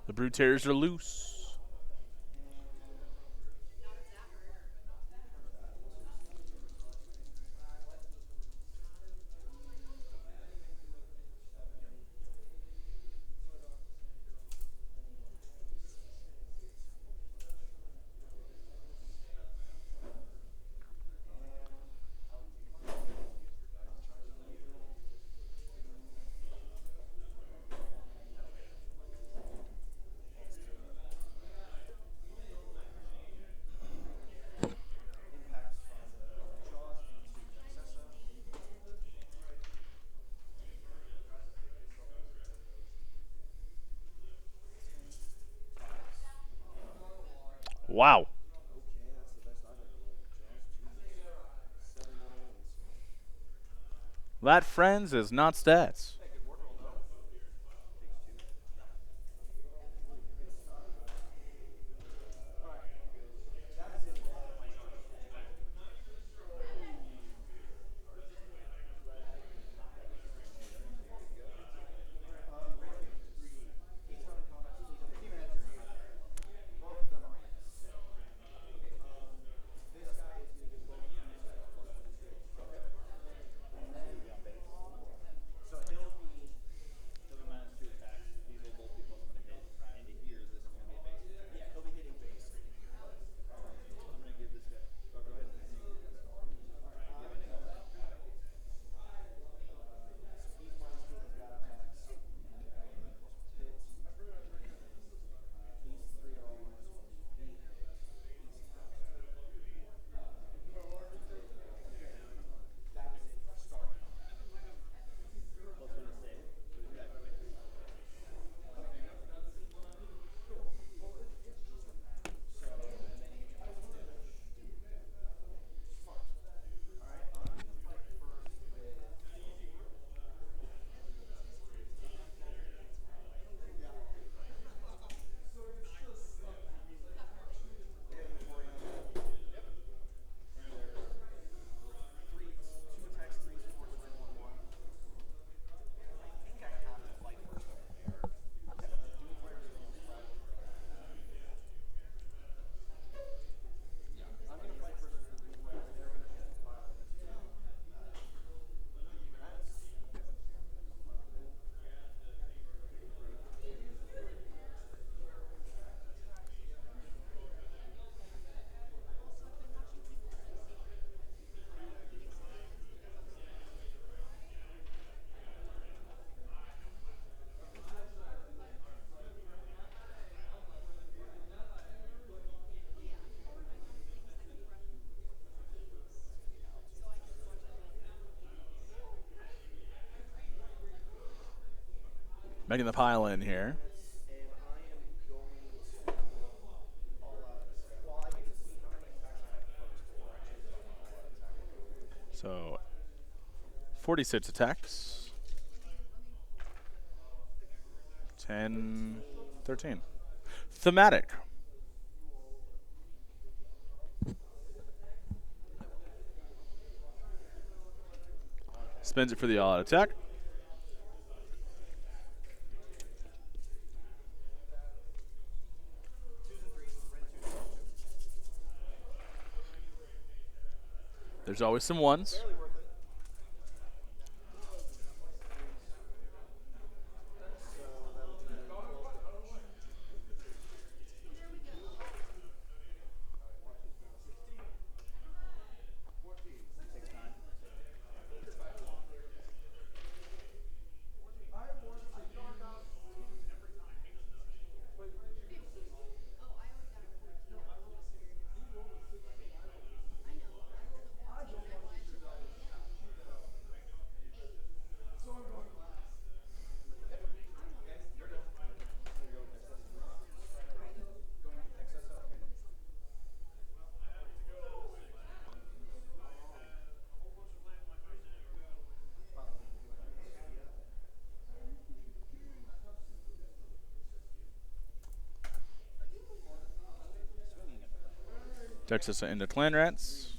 The Brute Terriers are loose. Wow. That, friends, is not stats. Making the pile in here. So 46 attacks. 10, 13. Thematic. Spins it for the all-out attack. There's always some ones. Takes us into Clan Rats.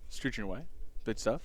Scooching away. Good stuff.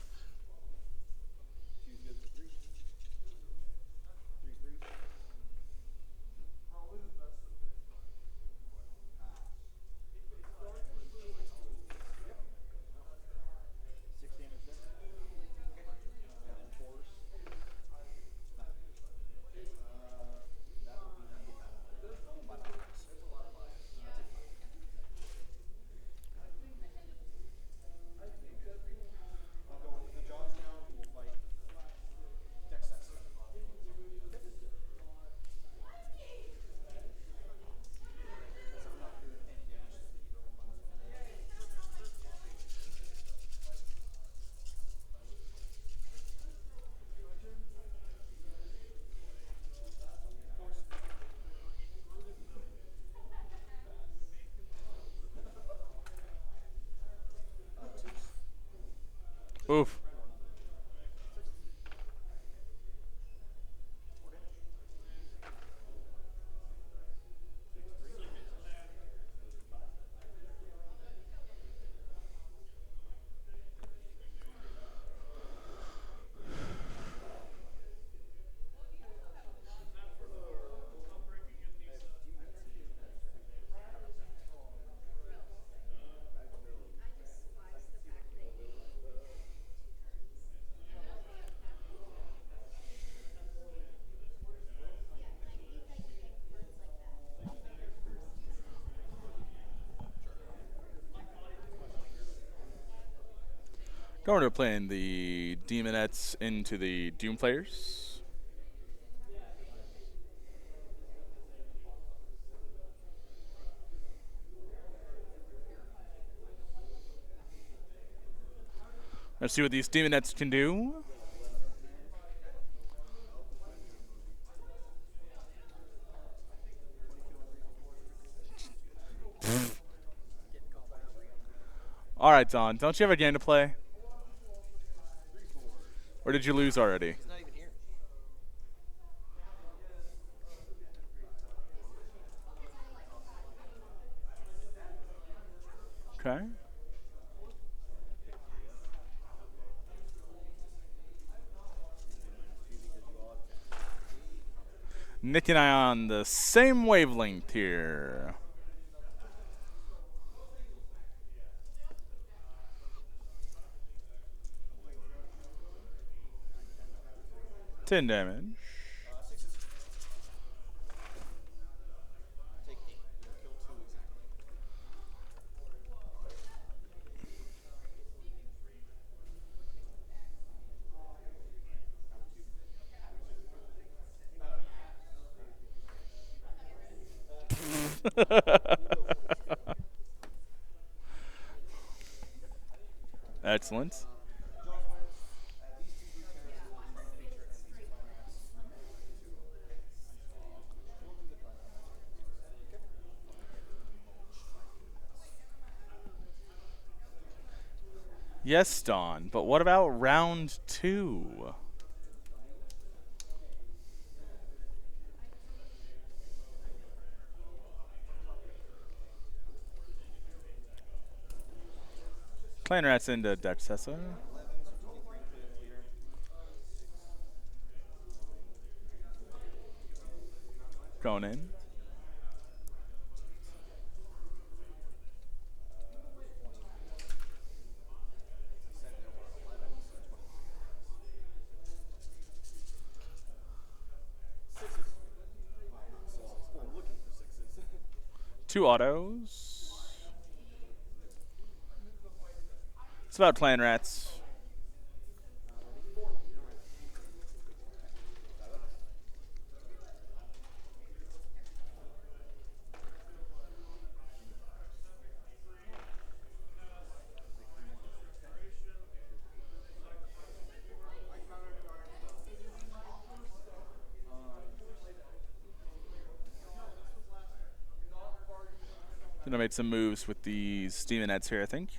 Oof. Going to playing the Demonettes into the Doom players. Let's see what these Demonettes can do. All right, Don. Don't you have a game to play? Or did you lose already? He's not even here. Okay. Nick and I on the same wavelength here. 10 damage. Take 8. You'll kill 2 Excellent. Yes, Dawn, but what about round 2? Clan Rats into Dexessa. Going in. Two autos. It's about Clan Rats. Gonna make some moves with these Steamonettes here, I think.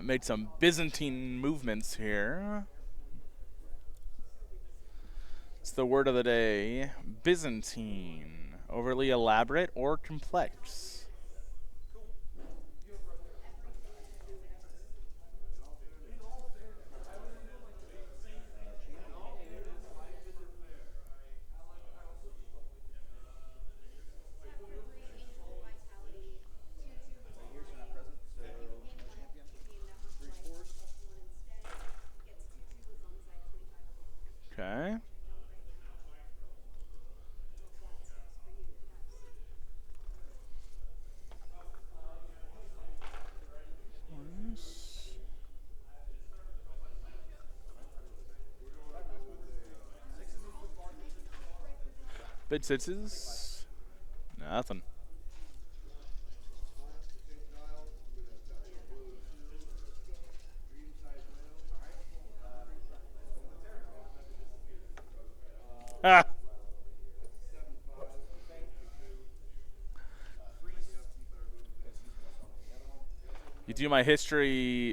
Made some Byzantine movements here. It's the word of the day. Byzantine. Overly elaborate or complex. Okay. Bid sixes. Nothing. Ah. You do my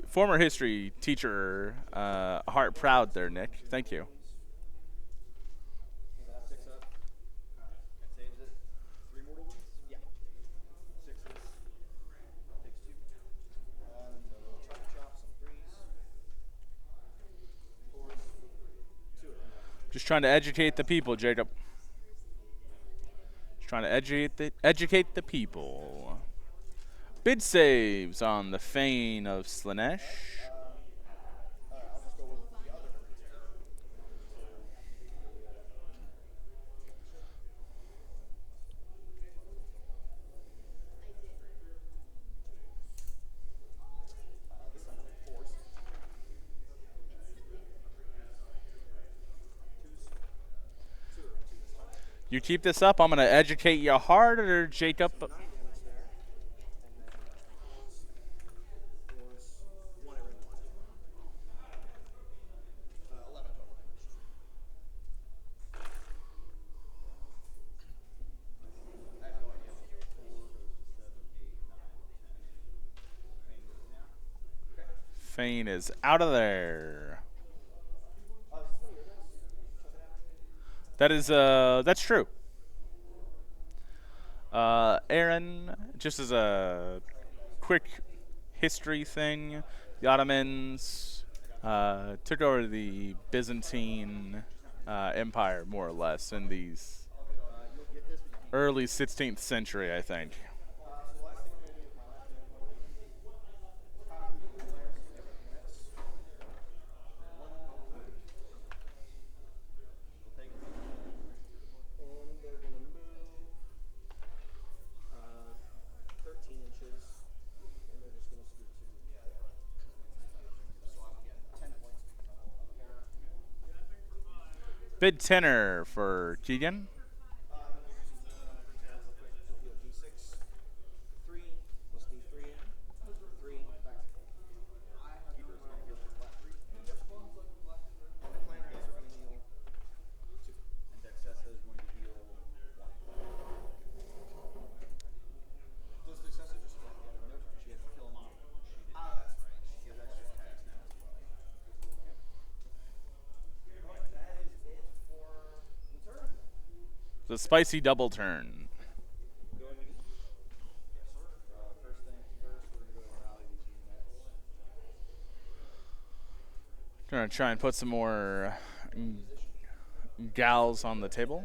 former history teacher heart proud there, Nick. Thank you. Just trying to educate the people, Jacob. Just trying to educate the people. Bid saves on the Fane of Slaanesh. You keep this up, I'm going to educate you harder, Jacob. Fane is out of there. That's true. Aaron, just as a quick history thing, the Ottomans took over the Byzantine Empire, more or less, in the early 16th century, I think. Bid tenor for Keegan. The spicy double turn. Gonna try and put some more gals on the table.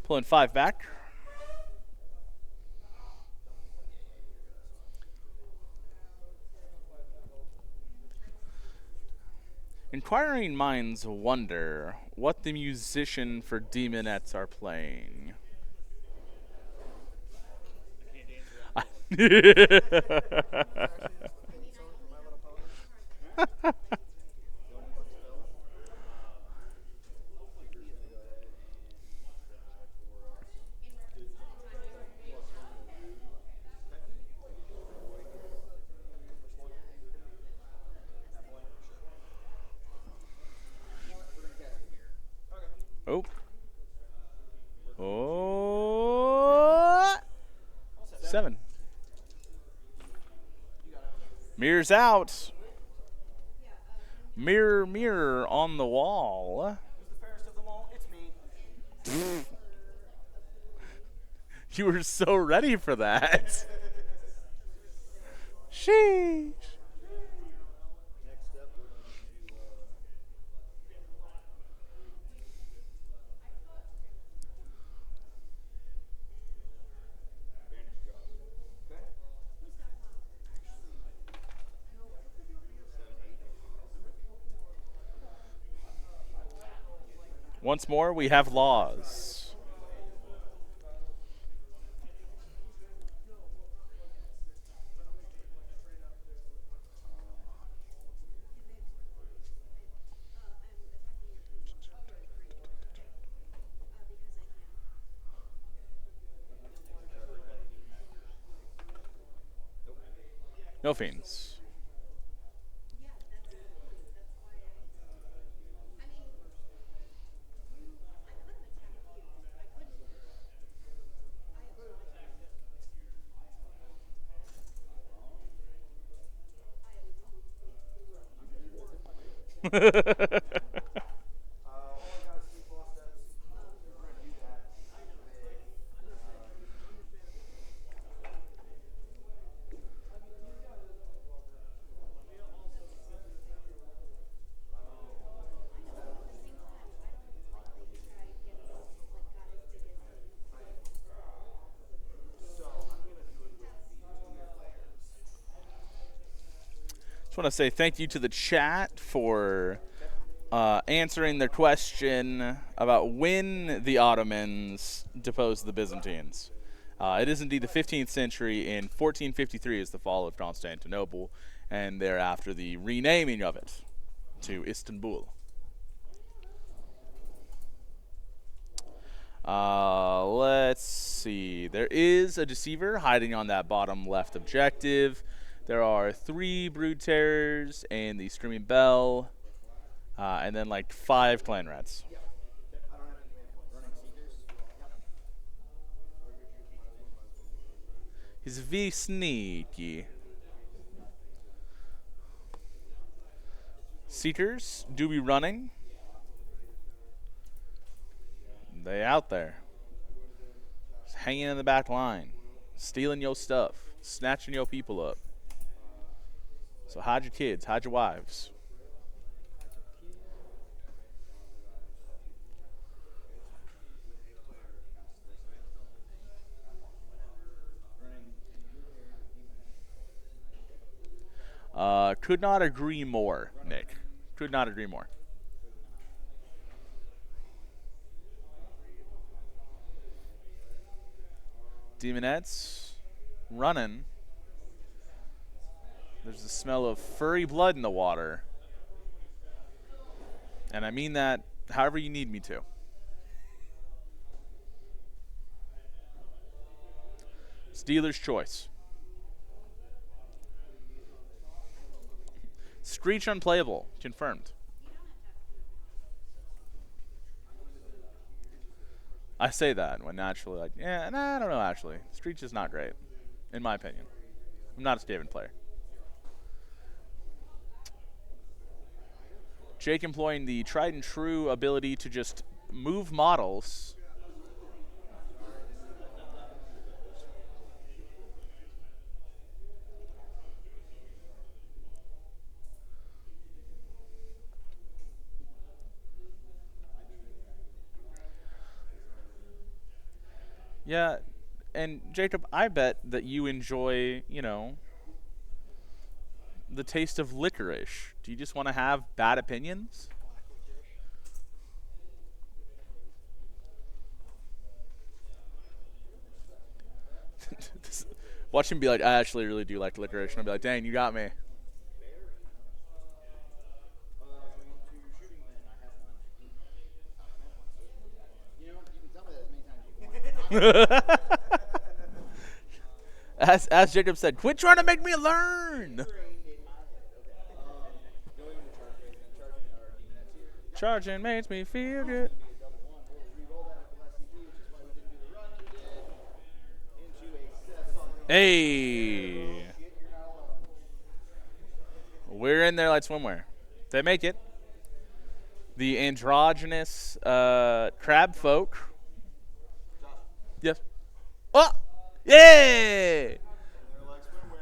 Pulling 5 back. Inquiring minds wonder what the musician for Demonettes are playing. Oh. Oh. 7. Mirror's out. Mirror, mirror on the wall. You were so ready for that. Sheesh. Once more, we have laws. No fiends. Just want to say thank you to the chat for answering their question about when the Ottomans deposed the Byzantines. It is indeed the 15th century. In 1453 is the fall of Constantinople, and thereafter the renaming of it to Istanbul. Let's see. There is a deceiver hiding on that bottom left objective. There are 3 brood terrors and the screaming bell. and then like 5 clan rats. He's very sneaky. Seekers do be running. They out there. Just hanging in the back line. Stealing your stuff. Snatching your people up. So hide your kids. Hide your wives. Could not agree more, Nick. Could not agree more. Demonettes running. There's the smell of furry blood in the water. And I mean that however you need me to. It's dealer's choice. Screech unplayable. Confirmed. I say that when naturally like, yeah, nah, I don't know actually. Screech is not great, in my opinion. I'm not a Skaven player. Jake employing the tried and true ability to just move models. Yeah, and Jacob, I bet that you enjoy, you know, the taste of licorice. Do you just want to have bad opinions? Watch him be like, I actually really do like licorice. And I'll be like, dang, you got me. As Jacob said, quit trying to make me learn. Charging makes me feel good. Hey. We're in there like swimwear. They make it. The androgynous crab folk. Yes. Oh! Yeah!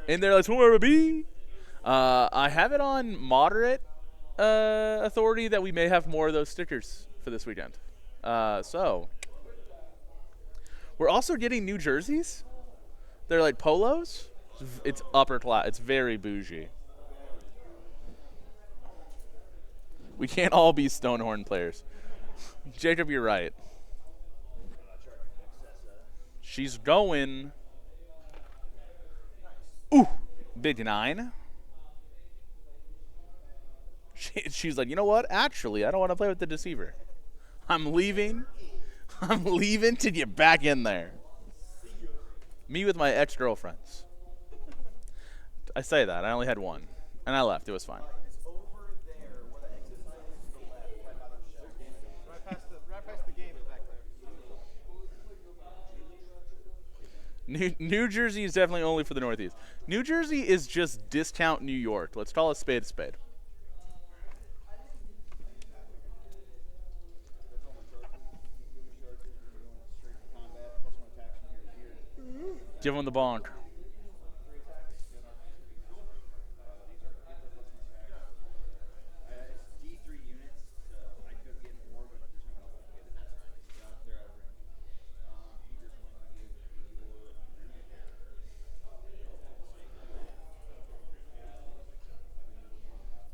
In there like swimwear, baby. I have it on moderate authority that we may have more of those stickers for this weekend. So we're also getting new jerseys. They're like polos. It's upper class. It's very bougie. We can't all be Stonehorn players. Jacob, you're right. She's going. Ooh, big 9. She's like, you know what? Actually, I don't want to play with the Deceiver. I'm leaving. I'm leaving to get back in there. Me with my ex-girlfriends. I say that. I only had one. And I left. It was fine. Right past the game is back there. New Jersey is definitely only for the Northeast. New Jersey is just discount New York. Let's call a spade a spade. Give him the bonk.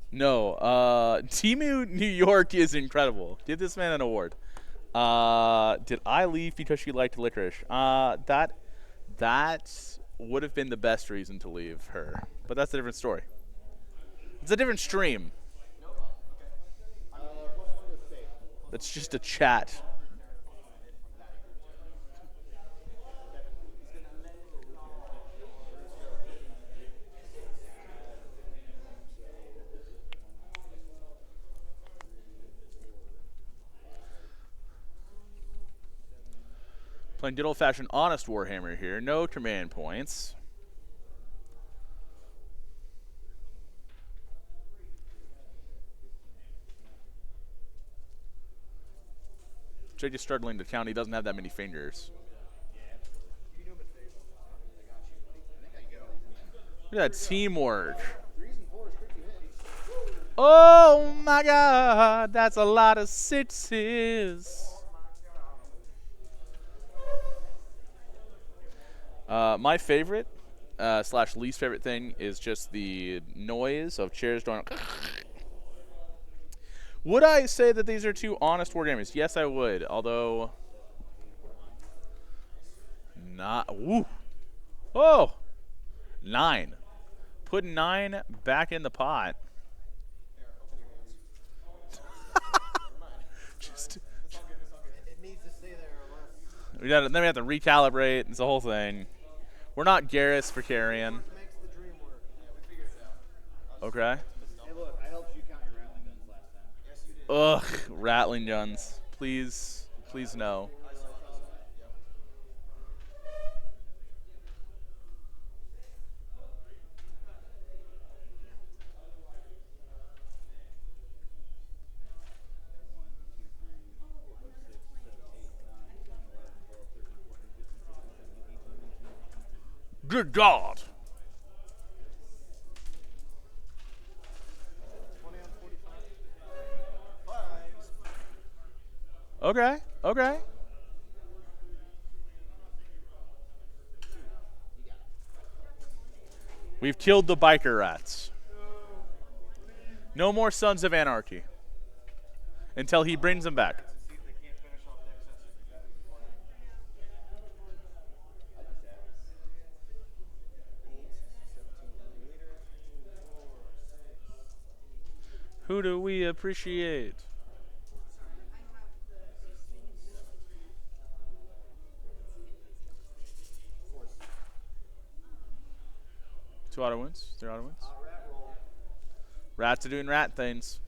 No, Timu New York is incredible. Give this man an award. Did I leave because she liked licorice? That would have been the best reason to leave her. But that's a different story. It's a different stream. That's just a chat. Playing good old-fashioned honest Warhammer here. No command points. Jake is struggling to count. He doesn't have that many fingers. Look at that teamwork. Oh my God, that's a lot of sixes. My favorite / least favorite thing is just the noise of chairs going. Would I say that these are two honest wargamers? Yes, I would. Although, not. Woo. Oh, 9. Put 9 back in the pot. Just. It needs to stay there Then we have to recalibrate. It's the whole thing. We're not Garrus for carrying. makes the dream work. Yeah, we figured it out. Okay. Hey, look, I helped you count your rattling guns last time. Yes, you did. Ugh, rattling guns. Please, please no. Good God. 20 on 45. Okay, okay. We've killed the biker rats. No more Sons of Anarchy. Until he brings them back. See if they can't finish off the excess. Who do we appreciate? Two auto wins. 3 auto wins. Rats are doing rat things.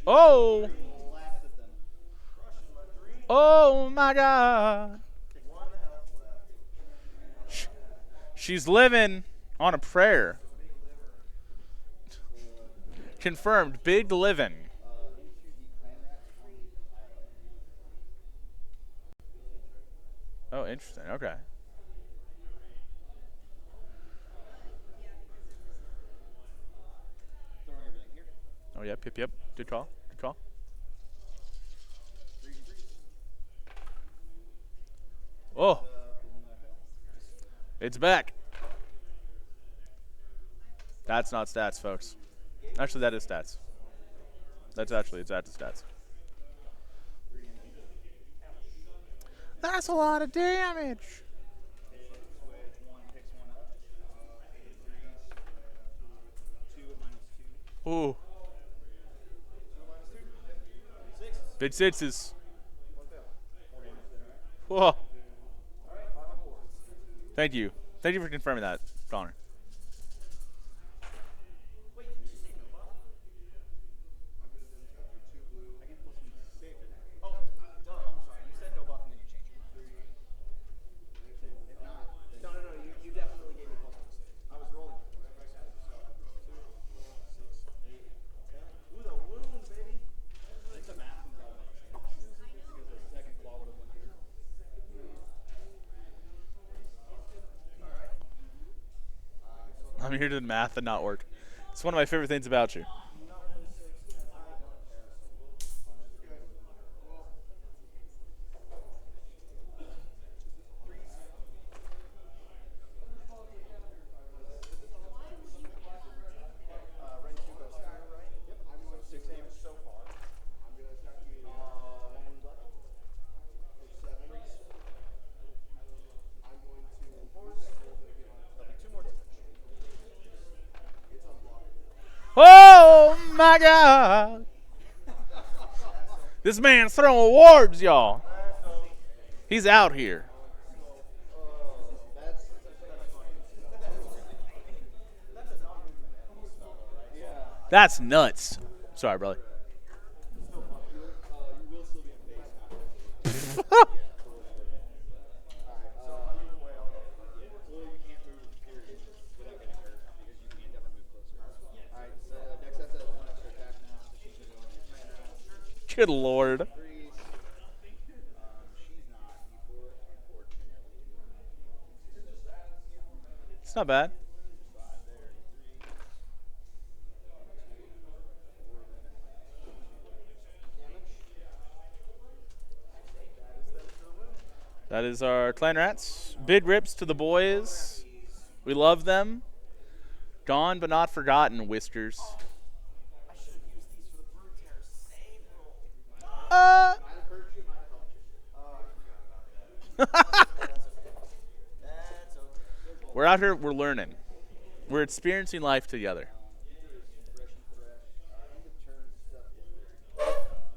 Oh! Oh my God! She's living on a prayer. Confirmed, big living. Oh, interesting. Okay. Oh, yep, yep, yep. Good call. Good call. Oh. It's back. That's not stats, folks. Actually, that is stats. That's actually, it's at the stats. That's a lot of damage. Ooh. Big sixes. Whoa. Thank you. Thank you for confirming that, Connor. I'm here to do math and not work. It's one of my favorite things about you. Oh my God! This man's throwing awards, y'all. He's out here. That's nuts. Sorry, brother. Good Lord. It's not bad. That is our clan rats. Big rips to the boys. We love them. Gone but not forgotten, Whiskers. We're out here, we're learning. We're experiencing life together.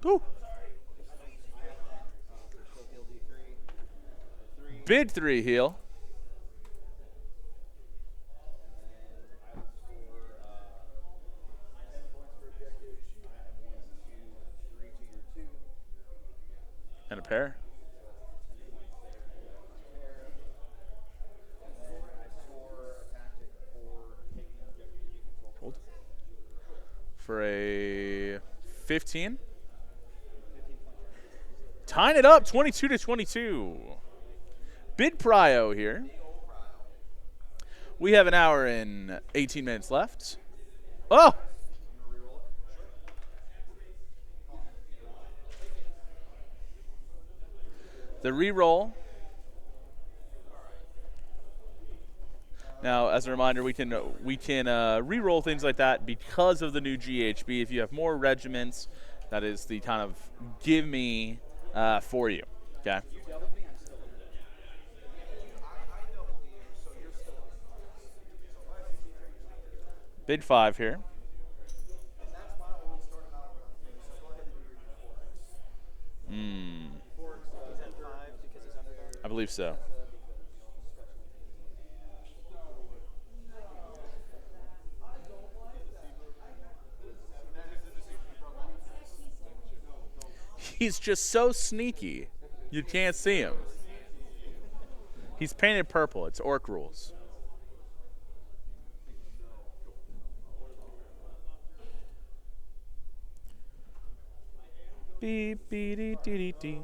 Woo. Big 3 heal. And a pair. Hold. For a 15. Tying it up, 22-22. Big prio here. We have an hour and 18 minutes left. Oh! The re-roll. Now, as a reminder, we can re-roll things like that because of the new GHB. If you have more regiments, that is the kind of give me for you. Okay. Big 5 here. I believe so. He's just so sneaky. You can't see him. He's painted purple. It's orc rules. Beep, beep, dee, dee, dee, dee.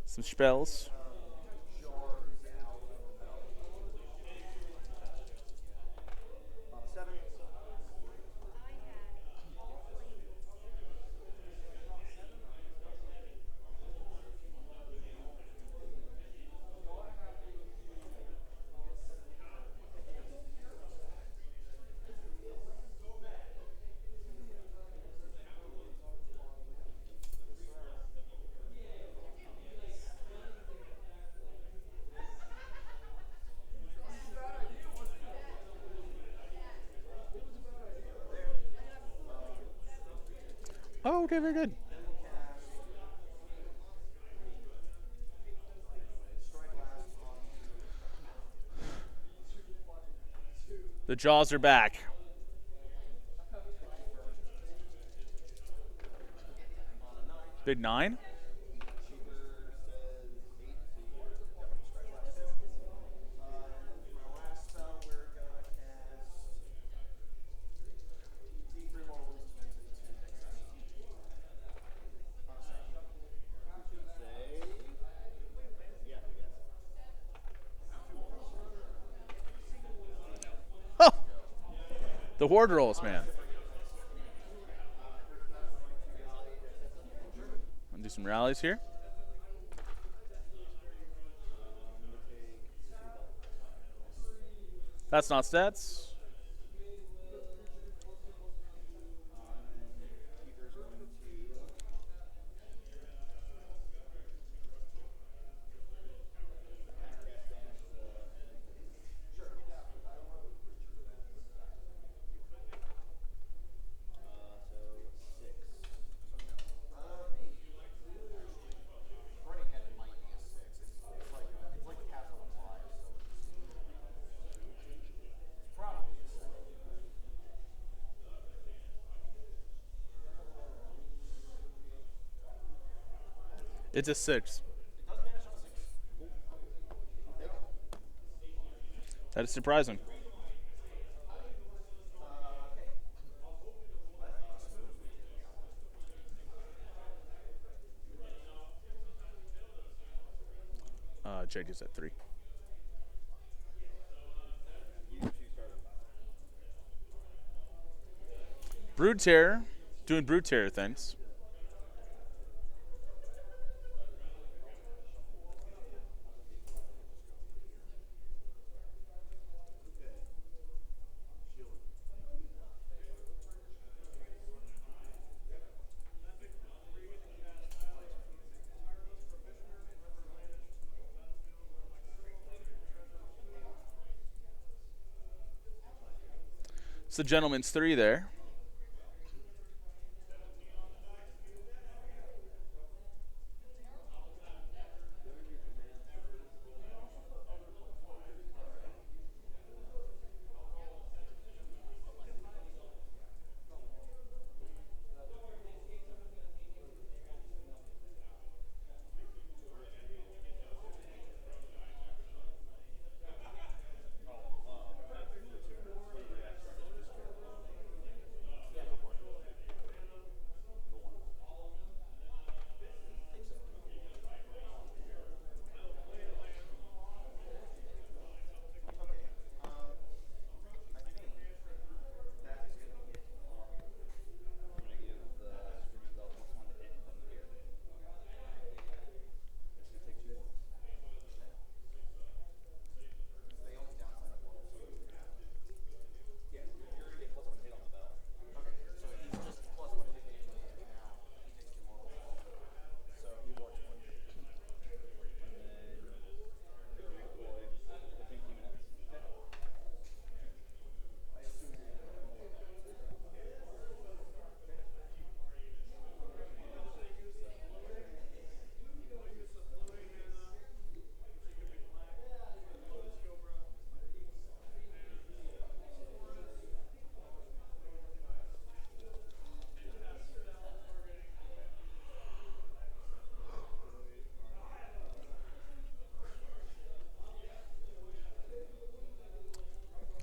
Some spells. Oh, okay, very good. The jaws are back. Big 9. Oh, the horde rolls, man. I'll do some rallies here. That's not stats. It's a 6. That is surprising. Jake is at 3. Brood Terror, doing Brood Terror things. It's the gentleman's 3 there.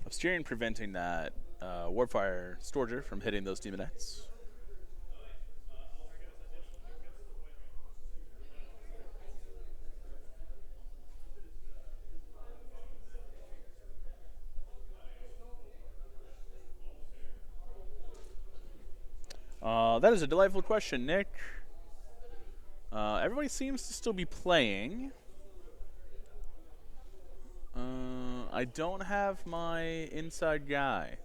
Steering preventing that Warfire Storger from hitting those Demonites. That is a delightful question, Nick. Everybody seems to still be playing. I don't have my inside guy.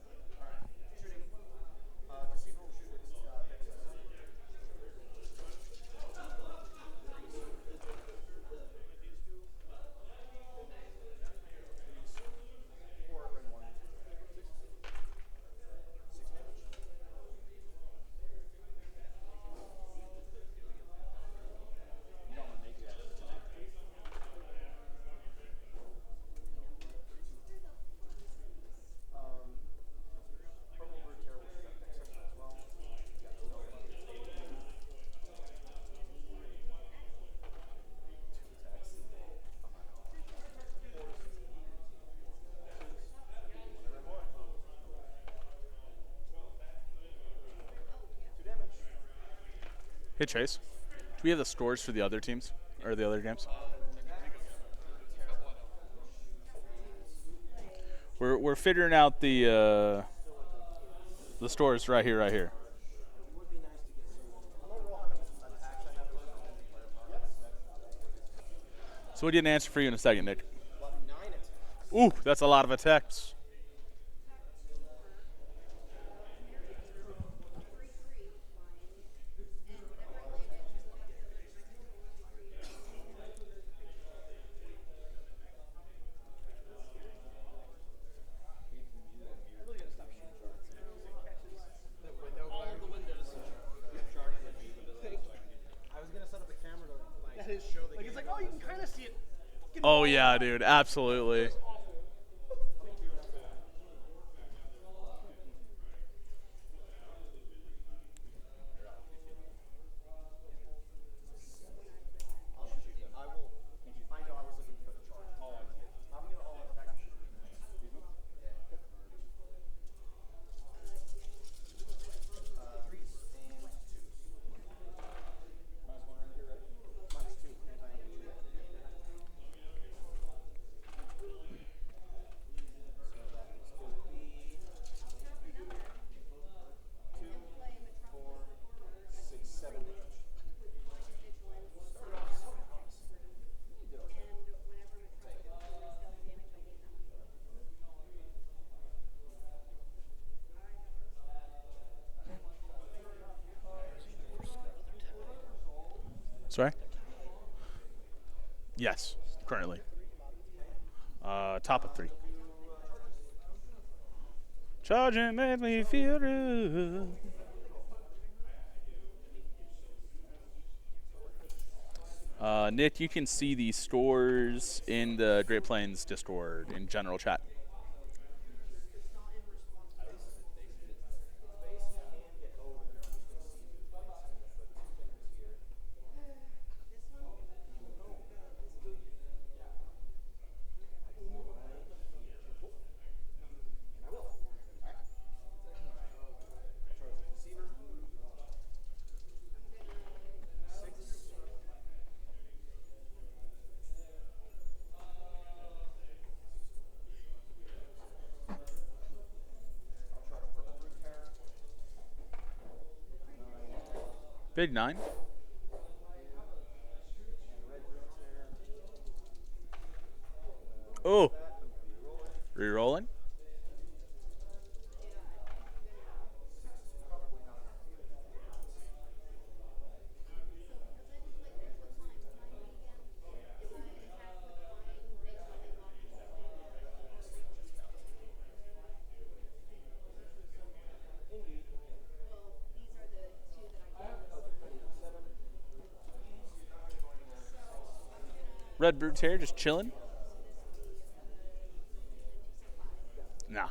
Hey, Chase. Do we have the scores for the other teams or the other games? We're figuring out the scores right here. So we'll get an answer for you in a second, Nick. Ooh, that's a lot of attacks. Oh yeah, dude, absolutely. Sorry? Yes, currently. Top of 3. Charge and make me feel good. Nick, you can see the scores in the Great Plains Discord in general chat. Big 9. Oh. Rerolling. Red Brutes here, just chilling. Nah.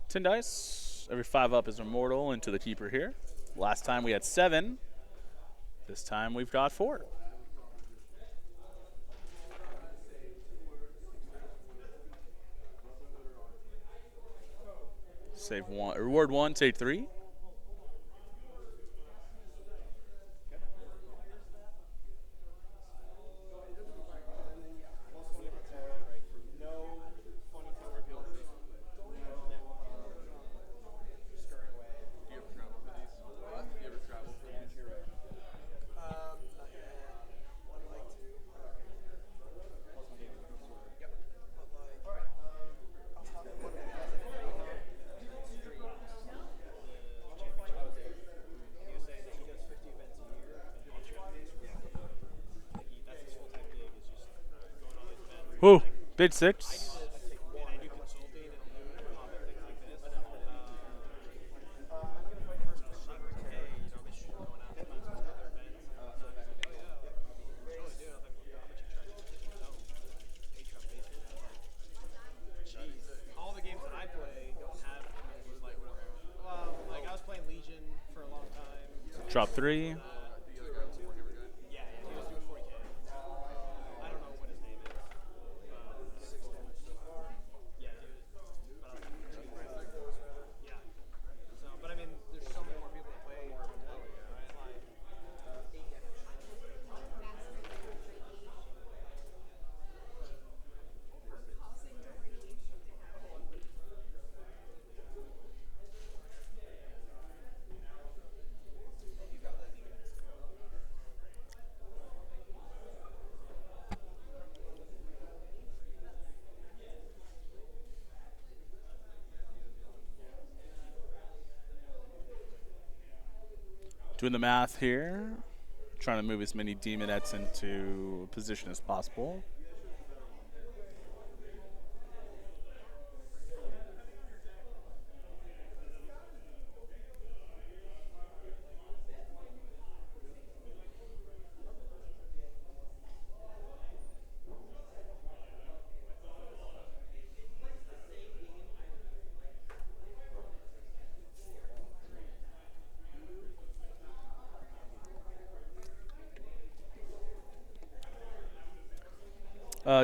Ten dice. Every 5 up is immortal into the keeper here. Last time we had 7. This time we've got 4. Save 1. Reward 1, save 3. Whoa, bid 6. All the games that I play don't have communities like well, like I was playing Legion for a long time. Drop 3. Yeah, he was doing 40K. I don't know what his name is. Yeah, dude. Yeah. So, but I mean, there's so many more people that play. Right? Like, Doing the math here. Trying to move as many demonettes into position as possible.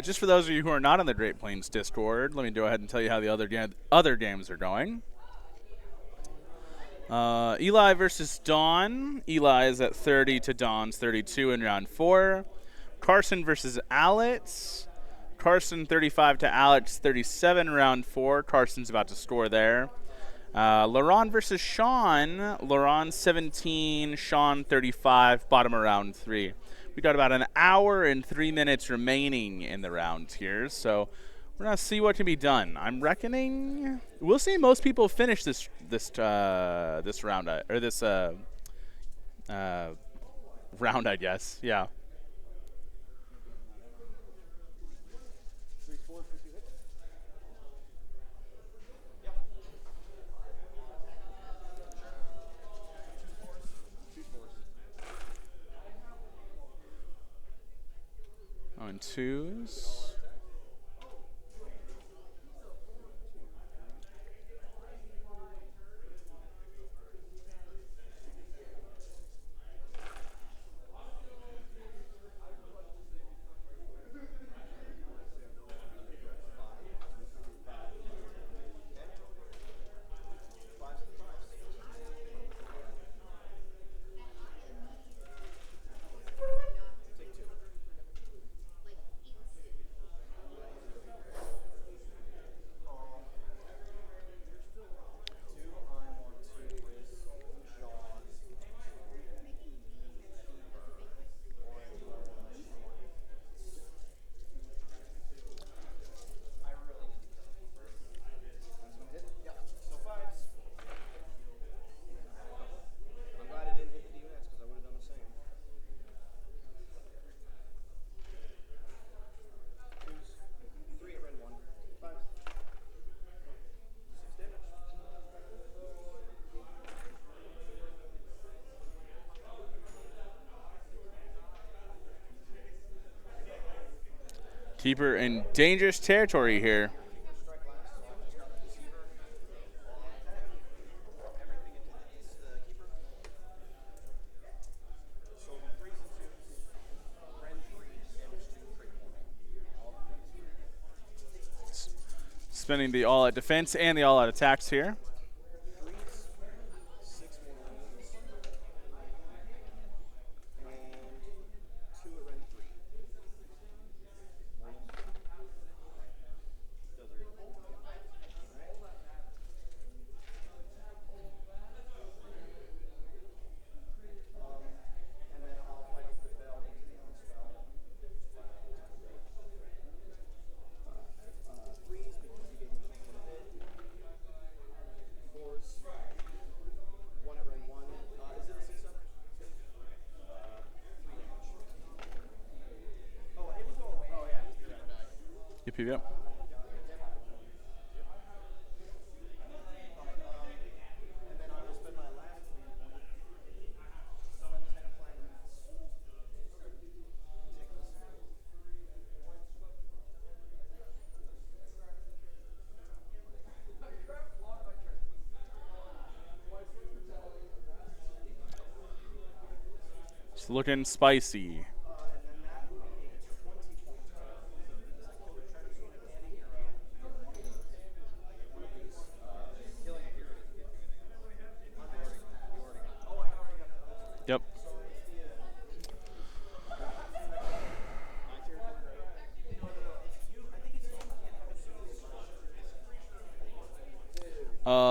Just for those of you who are not on the Great Plains Discord, let me go ahead and tell you how the other games are going. Eli versus Dawn. Eli is at 30 to Dawn's 32 in round 4. Carson versus Alex. Carson 35 to Alex 37 in round 4. Carson's about to score there. Laron versus Sean. Laron 17, Sean 35, bottom of round 3. We got about an hour and 3 minutes remaining in the round here, so we're gonna see what can be done. I'm reckoning we'll see most people finish this round or this round, I guess. Yeah. On 2s. Keeper in dangerous territory here. Spending the all-out defense and the all-out attacks here. Yep. It's looking spicy. Yep.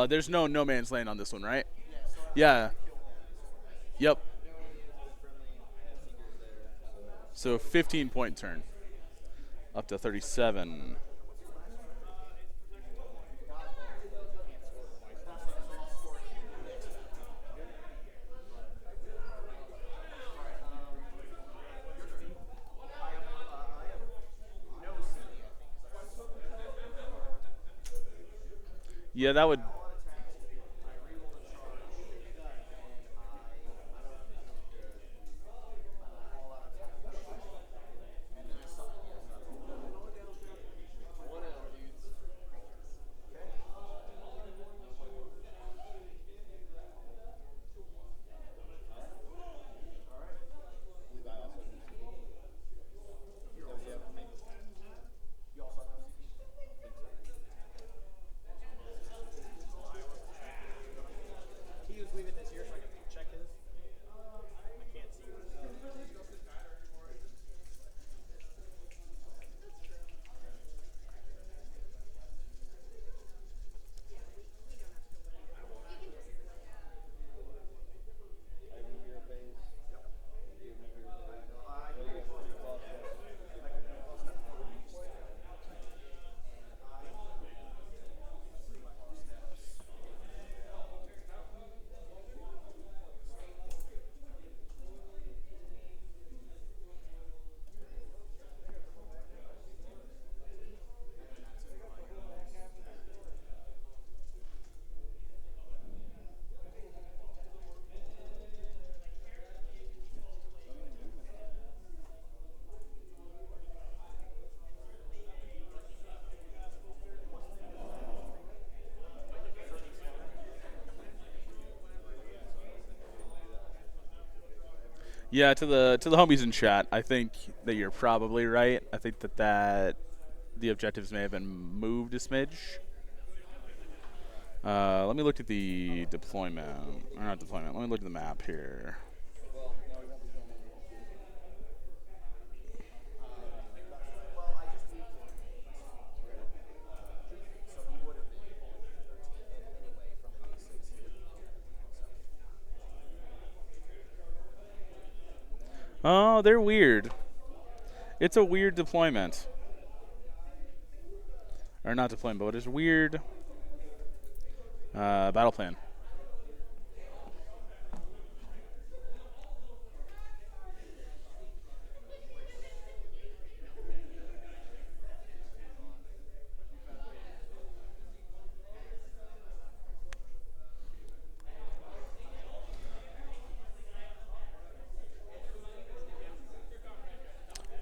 There's no man's land on this one, right? Yeah. Yep. So 15-point turn. Up to 37. Yeah, that would. Yeah, to the homies in chat, I think that you're probably right. I think that the objectives may have been moved a smidge. Let me look at the deployment. Or not deployment. Let me look at the map here. Oh, they're weird. It's a weird deployment. Or not deployment, but it's weird battle plan.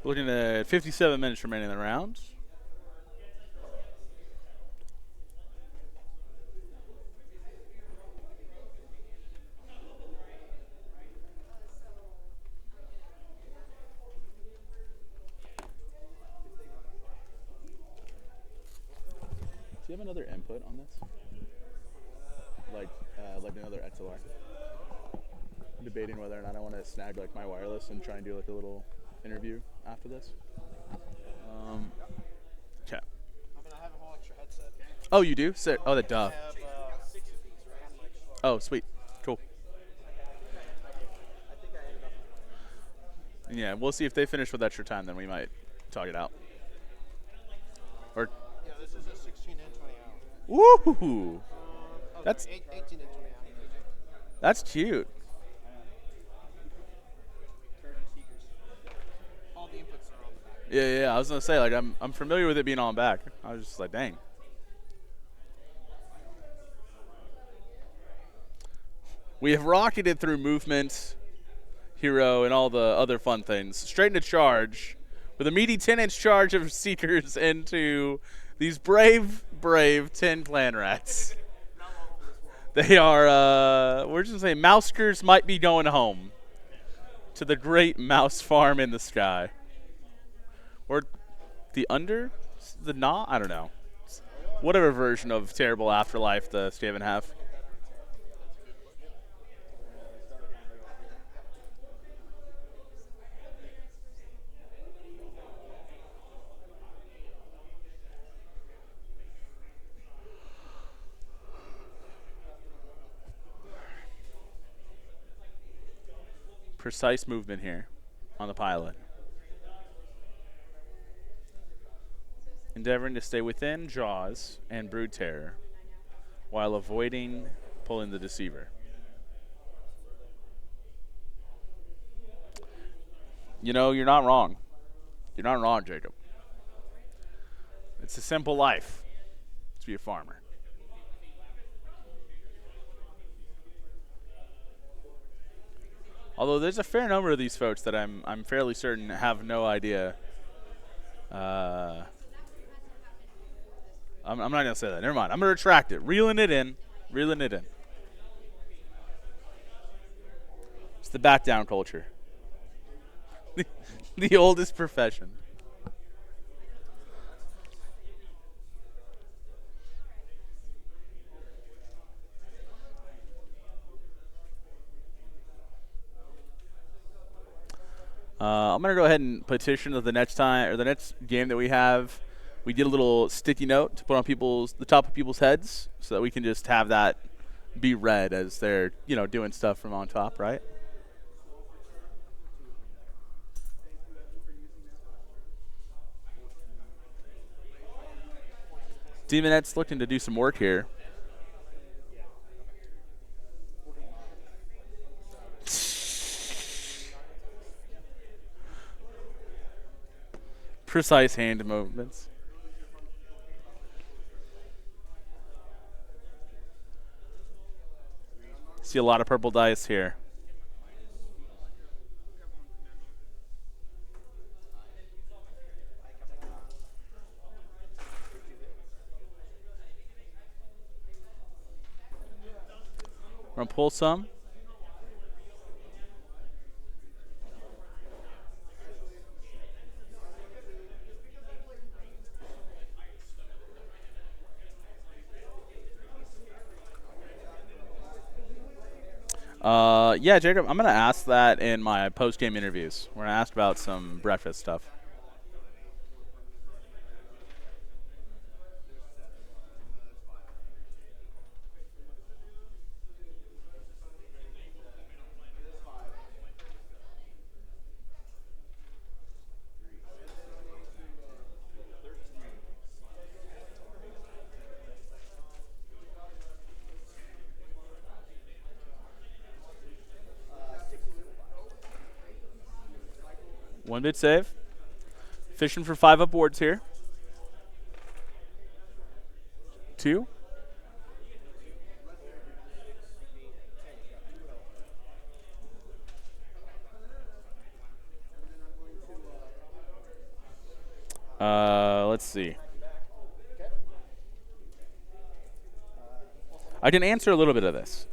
Looking at 57 minutes remaining in the round. Do you have another input on this? Like another XLR? I'm debating whether or not I want to snag like my wireless and try and do like a little interview after this. Okay. I mean, I have a whole extra headset. Oh, you do? Oh, the duh. I have 6 of these, right? Oh, sweet. Cool. I think I ended up. Yeah, we'll see if they finish with extra time, then we might talk it out. Or Yeah, this is a 16 and 20 hour. woohoo! That's 18 and 20 hour. that's cute. All the inputs are on the back. Yeah. I was gonna say like I'm familiar with it being on back. I was just like, dang. We have rocketed through movement, hero, and all the other fun things. Straight into charge with a meaty 10-inch charge of Seekers into these brave 10 clan rats. They are, we're just saying, Mouskers might be going home to the great mouse farm in the sky. Or the I don't know. Whatever version of terrible afterlife the Skaven have. Precise movement here on the pilot. Endeavoring to stay within Jaws and Brood Terror while avoiding pulling the Deceiver. You know, you're not wrong. You're not wrong, Jacob. It's a simple life to be a farmer. Although there's a fair number of these folks that I'm fairly certain have no idea. I'm not gonna say that. Never mind. I'm gonna retract it. Reeling it in. It's the back down culture. The oldest profession. I'm gonna go ahead and petition that the next time or the next game that we have, we get a little sticky note to put on the top of people's heads, so that we can just have that be read as they're doing stuff from on top, right? Demonette's looking to do some work here. Precise hand movements. See a lot of purple dice here. We're gonna pull some. Yeah, Jacob, I'm gonna ask that in my post-game interviews. We're gonna ask about some breakfast stuff. One bit save. Fishing for 5 up boards here. 2. Let's see. I can answer a little bit of this.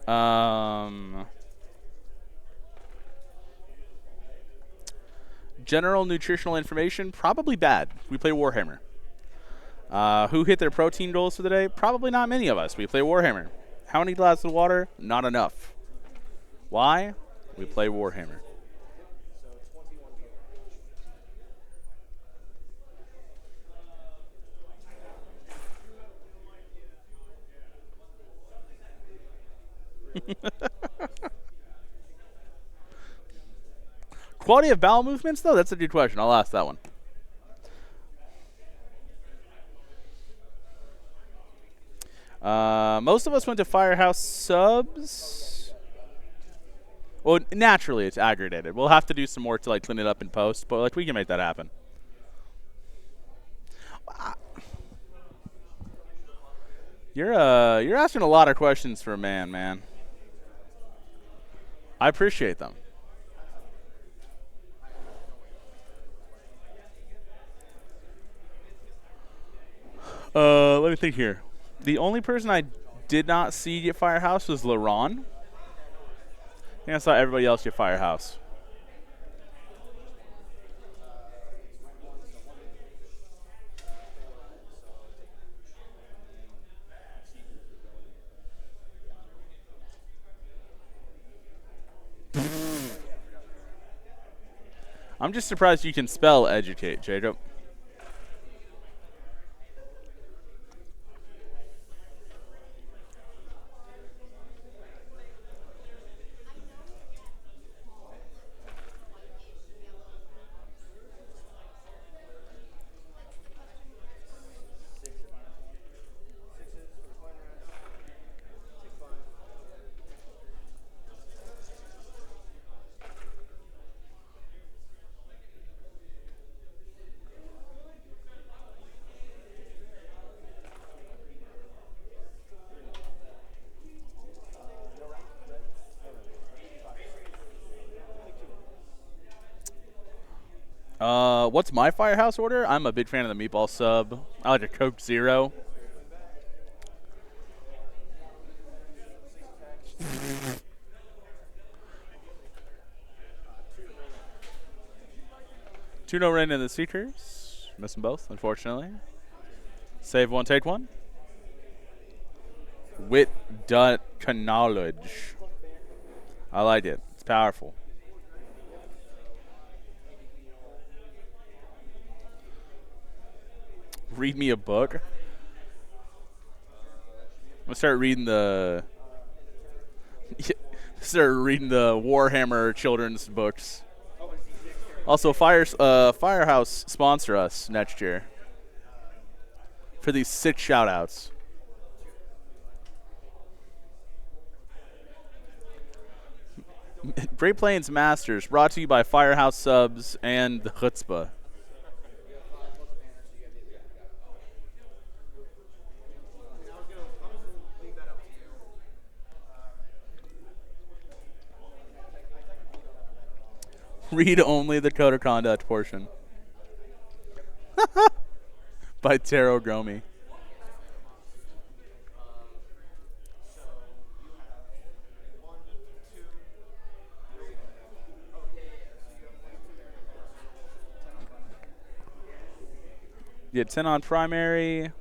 General nutritional information, probably bad. We play Warhammer. Who hit their protein goals for the day? Probably not many of us. We play Warhammer. How many glasses of water? Not enough. Why? We play Warhammer. Quality of bowel movements, though? That's a good question. I'll ask that one. Most of us went to Firehouse subs. Well, naturally, it's aggregated. We'll have to do some more to clean it up in post, but we can make that happen. You're asking a lot of questions for a man. I appreciate them. Let me think here. The only person I did not see get Firehouse was LaRon. I think I saw everybody else get Firehouse. I'm just surprised you can spell educate, Jacob. What's my Firehouse order? I'm a big fan of the meatball sub. I like a Coke Zero. Two no rain in the Seekers. Missing both, unfortunately. Save one, take one. Wit dot knowledge. I like it. It's powerful. Read me a book. I'm gonna start reading the Warhammer children's books. Also, Firehouse sponsor us next year for these 6 shout-outs. Great Plains Masters, brought to you by Firehouse Subs and the Chutzpah. Read only the code of conduct portion. By Taro Gromi. You get 10 on primary.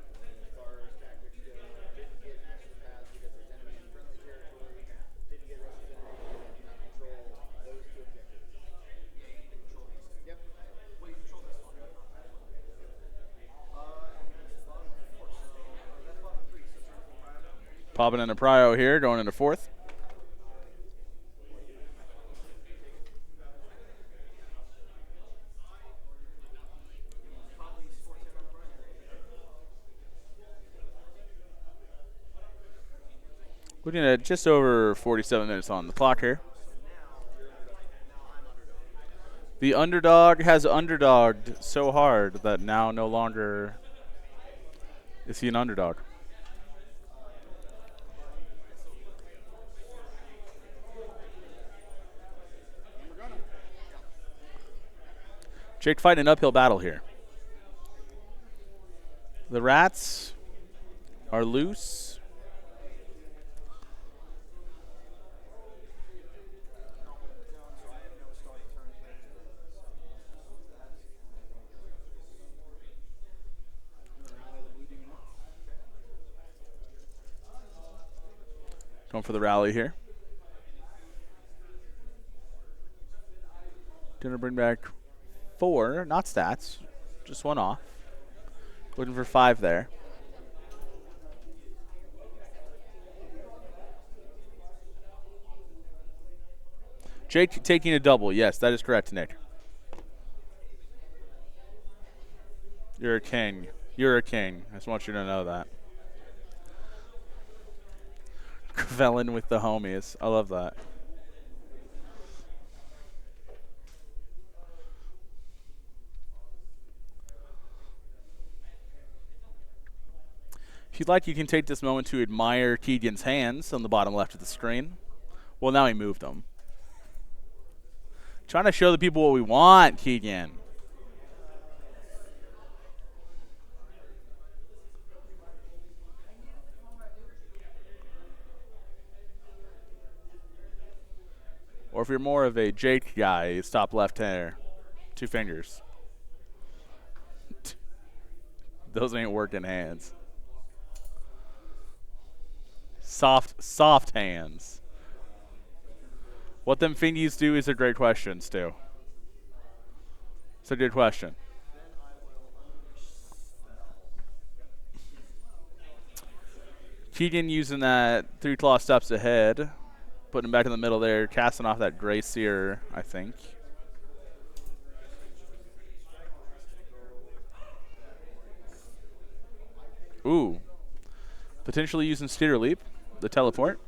Popping into Prio here, going into fourth. Looking at just over 47 minutes on the clock here. The underdog has underdogged so hard that now no longer is he an underdog. Jake fighting an uphill battle here. The Rats are loose. Going for the rally here. Gonna bring back 4, not stats, just 1 off. Looking for 5 there. Jake taking a double. Yes, that is correct, Nick. You're a king. You're a king. I just want you to know that. Crevelin with the homies. I love that. If you'd like, you can take this moment to admire Keegan's hands on the bottom left of the screen. Well, now he moved them. Trying to show the people what we want, Keegan. Or if you're more of a Jake guy, stop left hair. 2 fingers. Those ain't working hands. Soft hands. What them fingies do is a great question, Stu. It's a good question. Keegan using that 3 claw steps ahead. Putting him back in the middle there, casting off that Gray Seer, I think. Ooh. Potentially using Steer Leap, the teleport.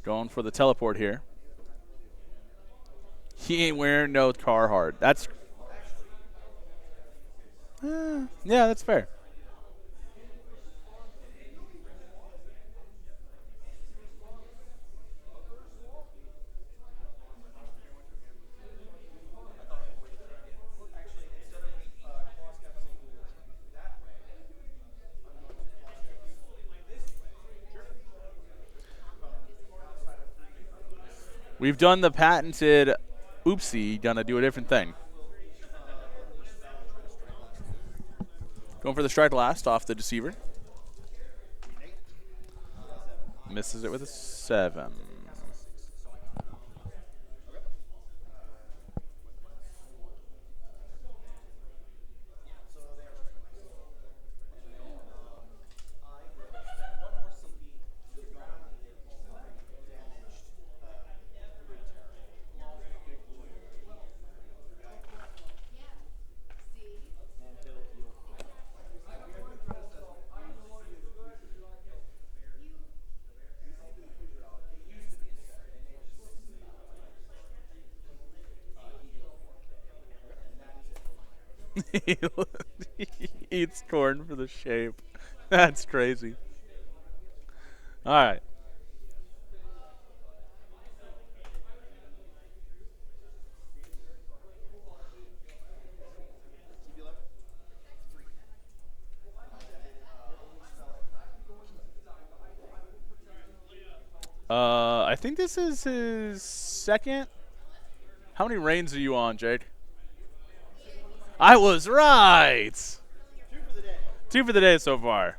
Going for the teleport here. He ain't wearing no Carhartt. That's yeah, that's fair. We've done the patented oopsie, gonna do a different thing. Going for the strike last off the Deceiver. Misses it with a 7. He eats corn for the shape. That's crazy. All right. I think this is his second. How many reigns are you on, Jake? I was right. 2 for the day. 2 for the day so far.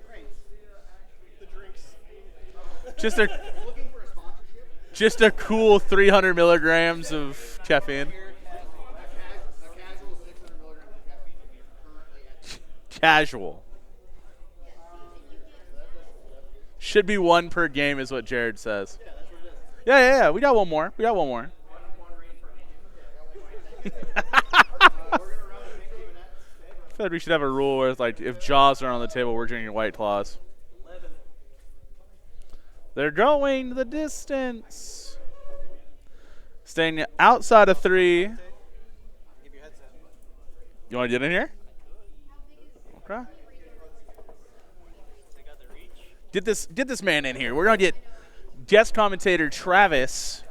Great. Just a cool 300 milligrams of caffeine. Casual. Should be one per game is what Jared says. Yeah. We got one more. I feel like we should have a rule where it's like if Jaws are on the table, we're drinking White Claws. They're going the distance. Staying outside of 3. You want to get in here? Okay. Get this man in here. We're gonna get guest commentator Travis,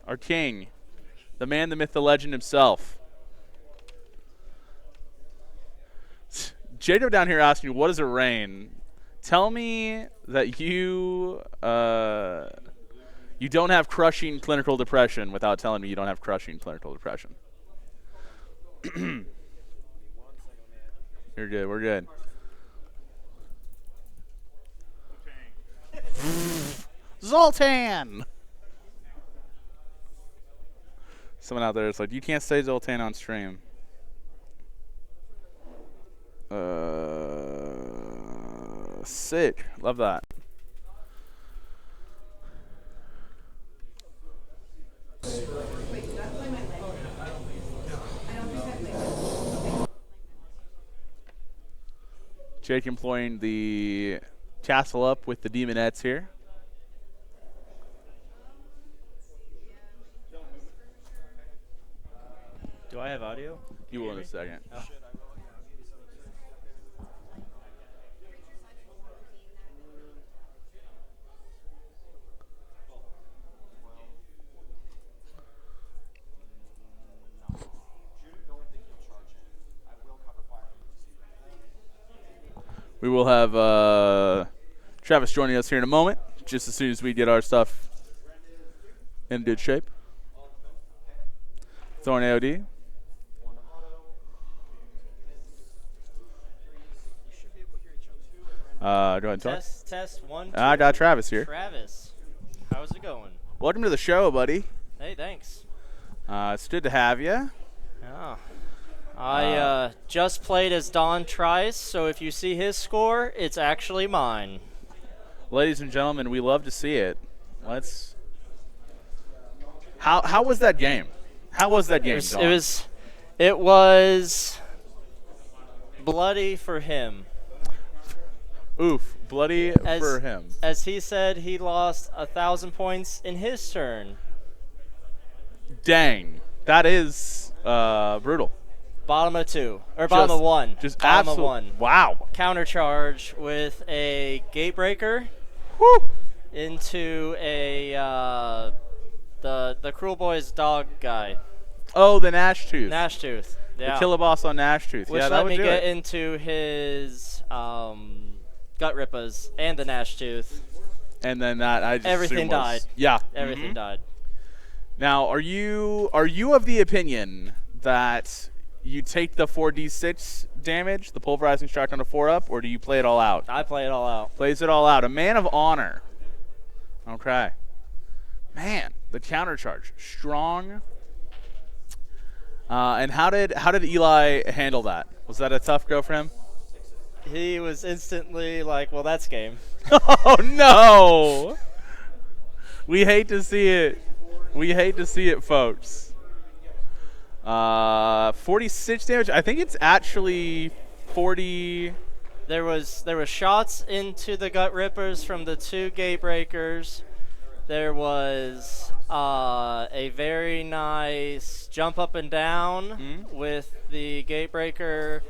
our king, the man, the myth, the legend himself. Jacob down here asking you, what is a rain? Tell me that you don't have crushing clinical depression without telling me you don't have crushing clinical depression. You're good. We're good. Zoltan! Someone out there is like, you can't say Zoltan on stream. Sick. Love that. Jake employing the castle up with the demonettes here. Do I have audio? You will in a second. Oh. We will have Travis joining us here in a moment, just as soon as we get our stuff in good shape. Thorn AOD. Go ahead and talk. Test 1, 2. I got Travis here. Travis, how's it going? Welcome to the show, buddy. Hey, thanks. It's good to have you. Yeah. I just played as Don Trice, so if you see his score, it's actually mine. Ladies and gentlemen, we love to see it. Let's. How was that game? How was that game? It was bloody for him. Oof, bloody for him. As he said, he lost 1,000 points in his turn. Dang, that is brutal. Bottom of 2, or bottom of 1. Just bottom of 1. Wow. Countercharge with a gatebreaker. Woo. Into a the Cruel Boys dog guy. Oh, the Nash Tooth. Nash Tooth. Yeah. The kill a boss on Nash Tooth. Which yeah, that let would me do get it. into his gut rippas and the Nash Tooth. And then that I just everything died. Yeah. Everything died. Now, are you of the opinion that you take the 4d6 damage, the pulverizing strike on a 4-up, or do you play it all out? I play it all out. Plays it all out. A man of honor. Okay. Man, the countercharge. Strong. And how did Eli handle that? Was that a tough go for him? He was instantly like, well, that's game. Oh, no. We hate to see it. We hate to see it, folks. 46 damage. I think it's actually 40. There was shots into the gut rippers from the 2 gatebreakers. There was a very nice jump up and down with the gatebreaker.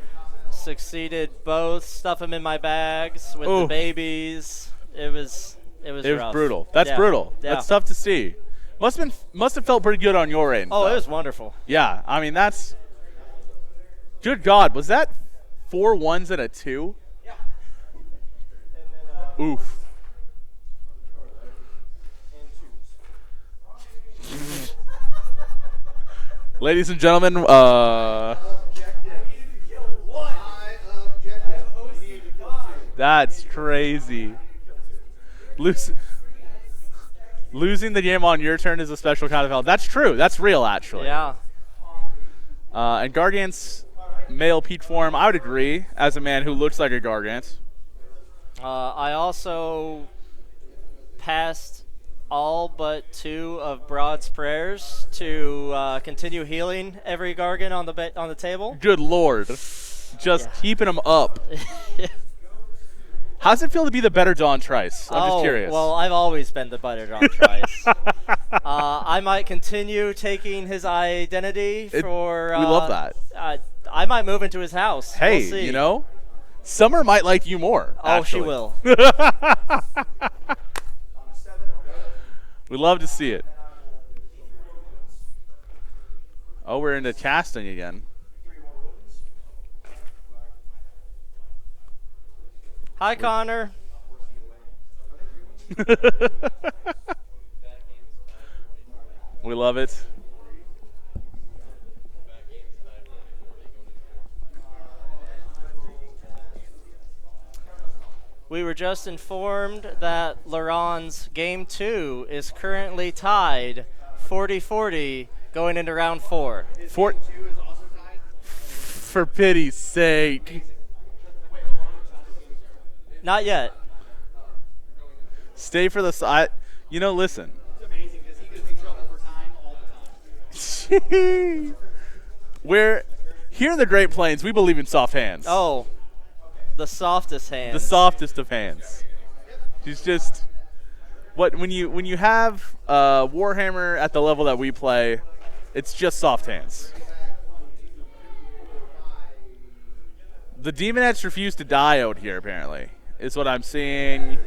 Succeeded both. Stuff them in my bags with the babies. It was rough. Brutal. That's brutal. Yeah. That's tough to see. Must have felt pretty good on your end. Oh, though. It was wonderful. Yeah, I mean that's. Good God, was that 4 1s and a 2? Yeah. Oof. Ladies and gentlemen, that's crazy. Lose, losing the game on your turn is a special kind of hell. That's true. That's real, actually. Yeah. And Gargant's male peak form, I would agree, as a man who looks like a Gargant. I also passed all but 2 of Broad's prayers to continue healing every Gargant on the table. Good Lord. Just Yeah. keeping him up. How's it feel to be the better Dawn Trice? I'm just curious. Well, I've always been the better Dawn Trice. I might continue taking his identity for. We love that. I might move into his house. Hey, we'll see. you know, Summer might like you more. Oh, actually. she will. We love to see it. Oh, we're into casting again. Hi, Connor. We love it. We were just informed that Laron's Game 2 is currently tied 40-40 going into round 4. For pity's sake. Not yet. Stay for the side. You know, listen. It's amazing because he gives me trouble for time all the time. We're here in the Great Plains. We believe in soft hands. Oh, the softest hands. The softest of hands. He's just when you have Warhammer at the level that we play, it's just soft hands. The Demonettes refuse to die out here, apparently, is what I'm seeing.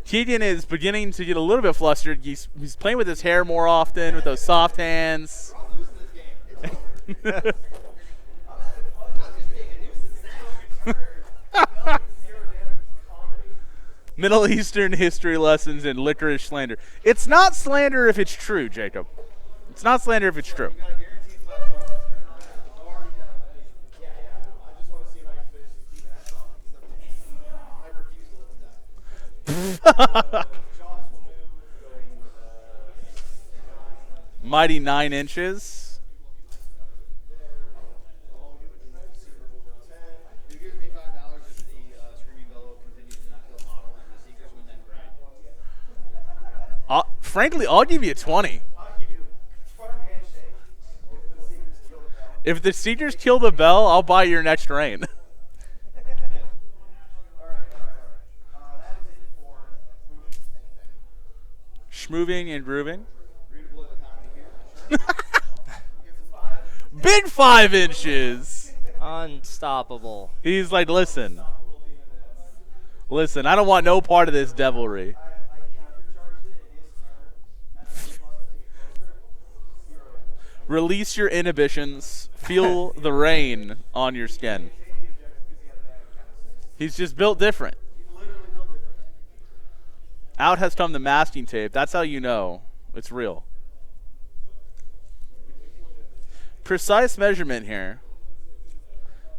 Keegan is beginning to get a little bit flustered. He's playing with his hair more often with those soft hands. Middle Eastern history lessons and licorice slander. It's not slander if it's true, Jacob. It's not slander if it's true. Mighty 9 inches. Who gives me $5 if the Screaming Bellow continues to not kill model and the Seekers win then grind? Frankly, I'll give you 20. I'll give you a front handshake if the Seekers kill the Bell. If the Seekers kill the bell, I'll buy your next reign. All right. That is it for moving anything. Schmoving and grooving. Readable as a comedy here. Sure. Gives us 5. Big 5 inches. Unstoppable. He's like, listen, I don't want no part of this devilry. Release your inhibitions. Feel the rain on your skin. He's just built different. Out has come the masking tape. That's how you know it's real. Precise measurement here.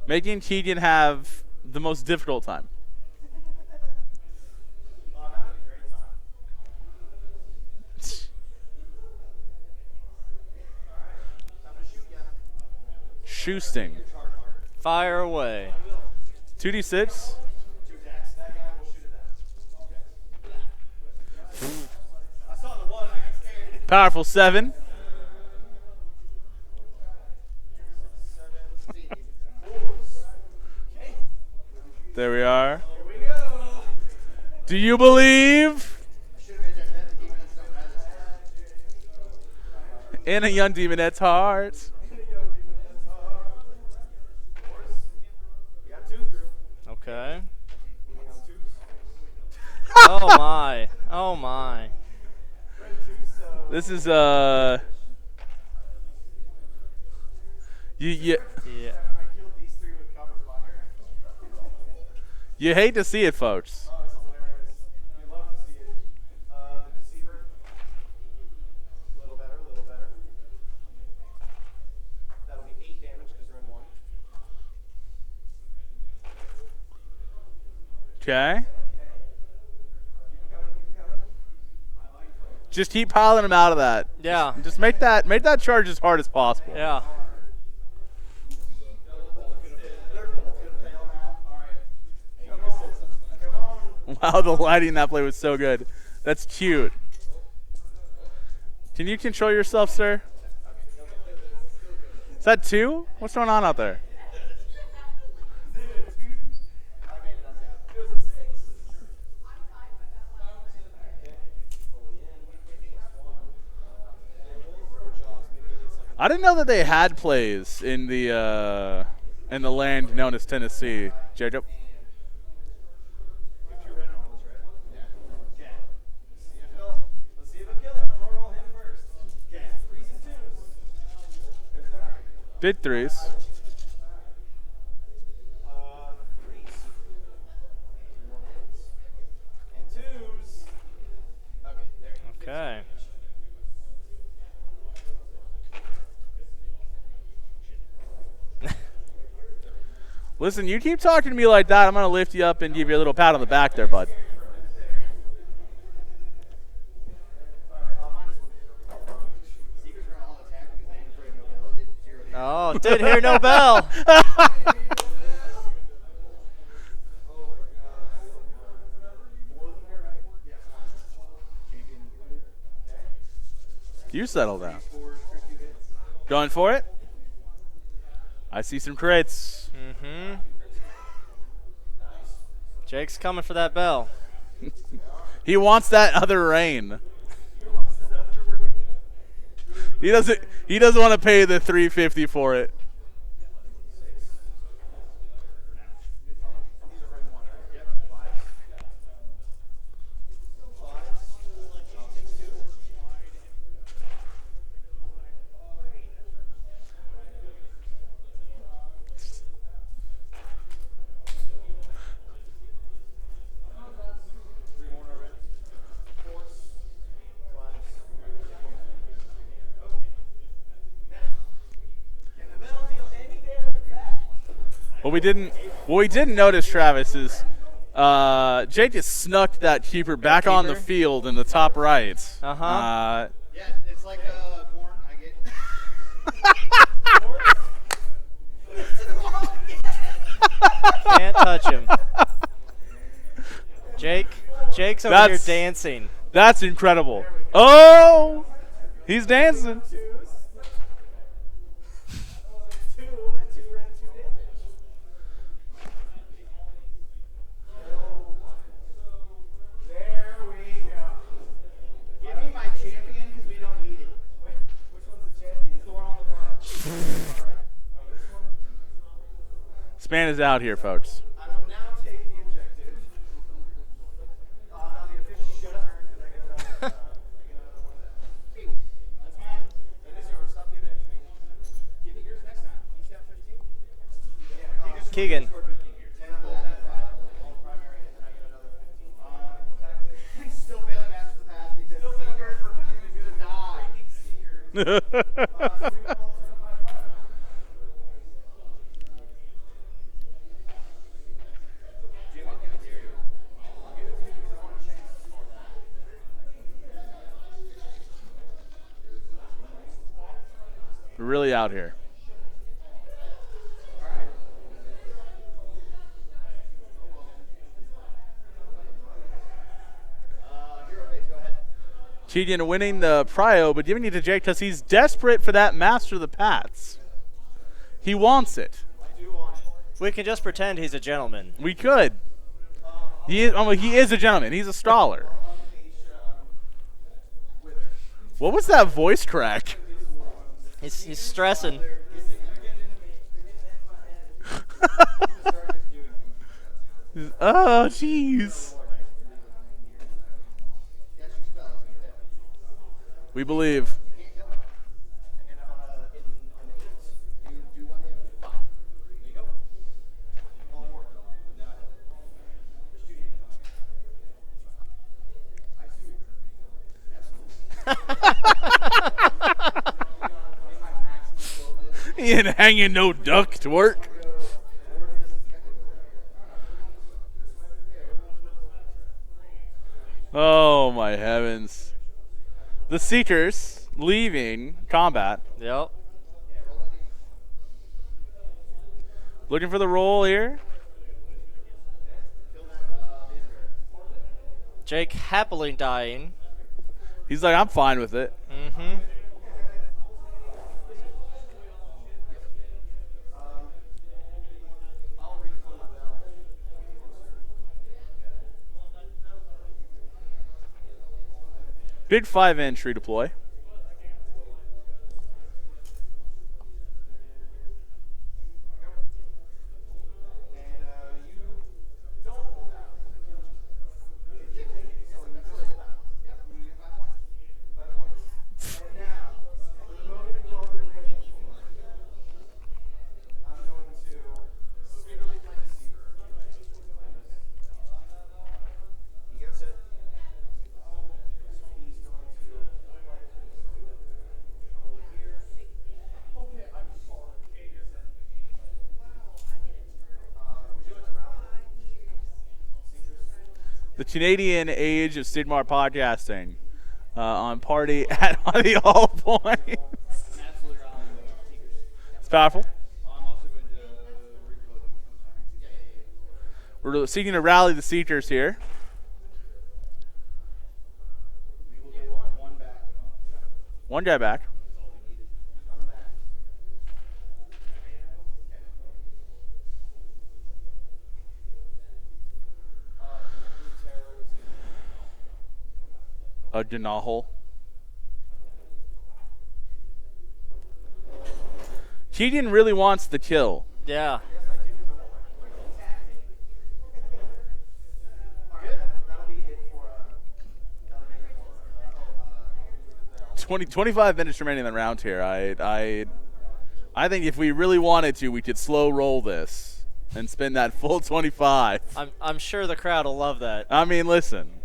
Making Keegan have the most difficult time. Shoosting. Fire away. 2d6. I saw the one. I got scared. Powerful 7. There we are. Here we go. Do you believe Should have made that net. The Demonets don't have this. in a young demonette's heart? You got 2 through. Okay. What's 2? Oh my. Oh my. This is you Yeah. I killed these 3 with cover fire. you hate to see it, folks. Oh, it's hilarious. You love to see it. The Deceiver. A little better, a little better. That'll be 8 damage because they're in 1. Okay. Just keep piling them out of that. Yeah. Just make that charge as hard as possible. Yeah. Wow, the lighting in that play was so good. That's cute. Can you control yourself, sir? Is that 2? What's going on out there? I didn't know that they had plays in the land known as Tennessee. Jacob? Big 3s. Okay. Listen, you keep talking to me like that, I'm going to lift you up and give you a little pat on the back there, bud. Oh, did hear no bell. You settle down. Going for it? I see some crits. Mm-hmm. Jake's coming for that bell. He wants that other rain. He doesn't want to pay the $350 for it. What we didn't notice, Travis, is Jake just snuck that keeper back on the field in the top right. Uh-huh. Yeah, it's like corn. I get. Can't touch him. Jake's over here dancing. That's incredible. Oh, he's dancing. Span is out here, folks. I will now take the objective. Now the official shut up because I get another one. That's mine. That is yours. Stop giving it to me. Give me yours next time. He's got 15. Yeah, Keegan. 10 of that at all primary, and then I get another 15. Still failing master the pass because Seeger's going to die. We're really out here. Keegan winning the prio, but giving it to Jake because he's desperate for that master of the Pats. He wants it. We can just pretend he's a gentleman. We could. He is a gentleman. He's a scholar. What was that voice crack? He's stressing. Oh, jeez. We believe. He ain't hanging no duck to work. Oh my heavens. The Seekers leaving combat. Yep. Looking for the roll here. Jake happily dying. He's like, I'm fine with it. Mm-hmm. Big 5-inch redeploy. The Canadian Age of Sigmar Podcasting on party at on the all points. It's powerful. We're seeking to rally the Seekers here. One guy back. A Denahol. Keegan really wants the kill. Yeah. 25 minutes remaining in the round here. I think if we really wanted to, we could slow roll this and spend that full 25. I'm sure the crowd will love that. I mean, listen.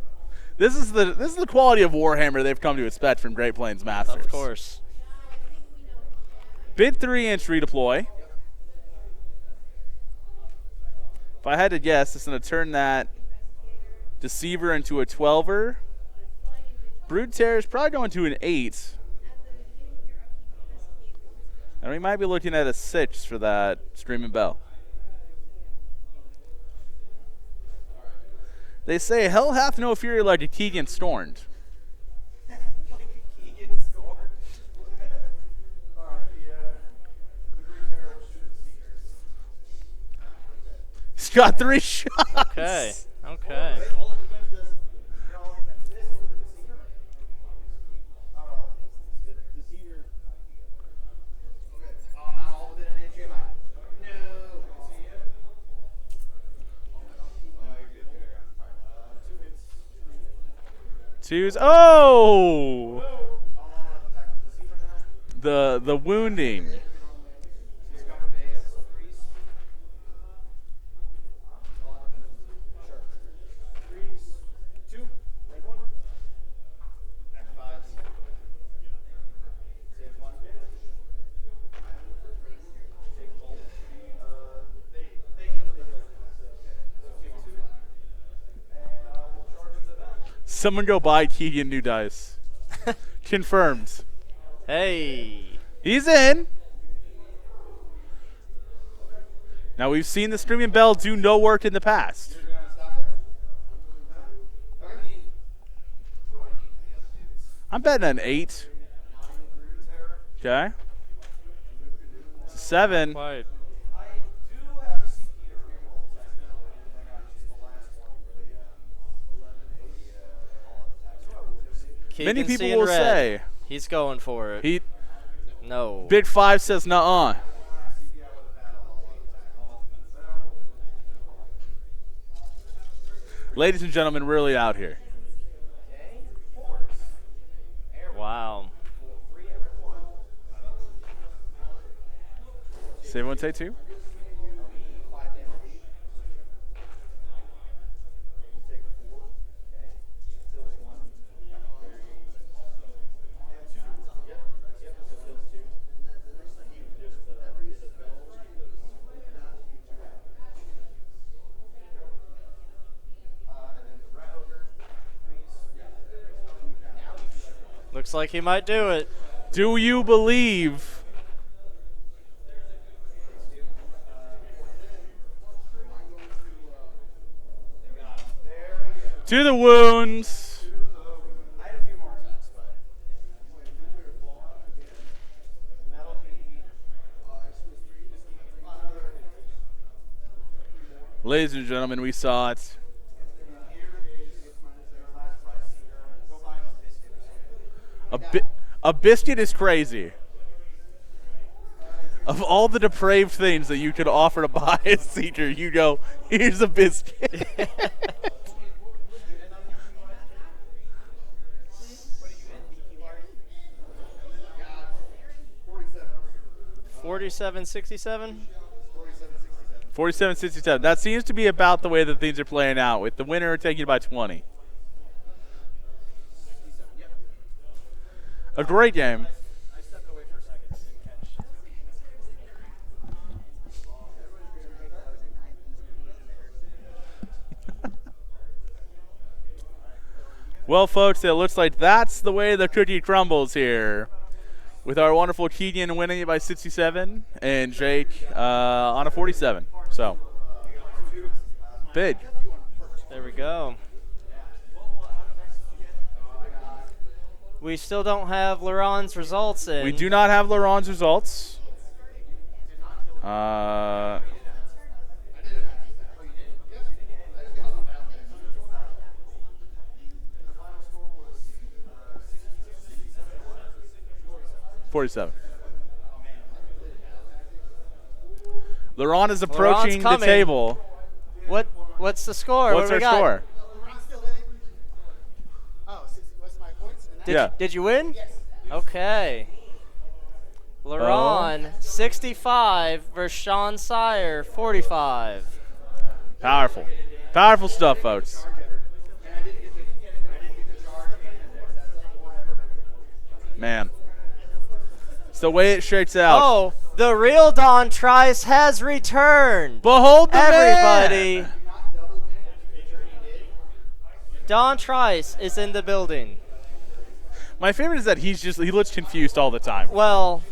This is the quality of Warhammer they've come to expect from Great Plains Masters. Of course. Big 3-inch redeploy. If I had to guess, it's going to turn that Deceiver into a 12er. Brood Terror is probably going to an 8. And we might be looking at a 6 for that Screaming Bell. They say, hell hath no fury like a Keegan stormed. He's got 3 shots. Okay. Okay. Twos. Oh! The wounding. Someone go buy Keegan new dice. Confirmed. Hey. He's in. Now we've seen the Screaming Bell do no work in the past. I'm betting an 8. Okay. 7. Quite. Many Keegan people seeing will red. say He's going for it. he. No. Big 5 says nuh-uh. Ladies and gentlemen, really out here. Wow. Does everyone say 2? Looks like he might do it. Do you believe? To the wounds. I had a few more attacks, but that'll be Ladies and gentlemen, we saw it. A biscuit is crazy. Of all the depraved things that you could offer to buy a seeker, you go, here's a biscuit. 47-67. 47-67. That seems to be about the way that things are playing out, with the winner taking it by 20. A great game. I stepped away for a second. Didn't catch. Well, folks, it looks like that's the way the cookie crumbles here, with our wonderful Keegan winning it by 67 and Jake on a 47. So, big. There we go. We still don't have Laron's results in. We do not have Laron's results. 47. Laron is approaching the table. What's the score? What's our score? Oh, what's my points? Did you win? Yes. Okay. Laron, 65 versus Sean Sire, 45. Powerful. Powerful stuff, folks. Man. It's the way it shakes out. Oh, the real Don Trice has returned. Behold the Everybody. man. Don Trice is in the building. My favorite is that he looks confused all the time. Well,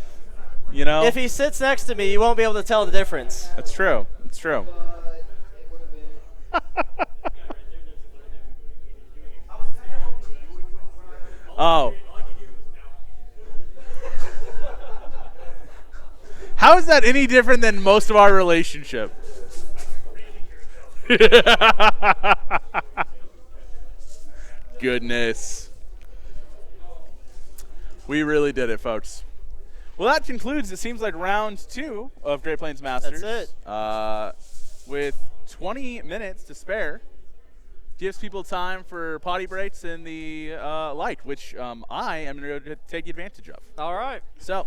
You know? if he sits next to me, you won't be able to tell the difference. That's true. It's true. Oh. How is that any different than most of our relationship? Goodness. We really did it, folks. Well, that concludes, it seems like, round 2 of Great Plains Masters. That's it. With 20 minutes to spare. Gives people time for potty breaks in the light, which I am going to take advantage of. All right. So,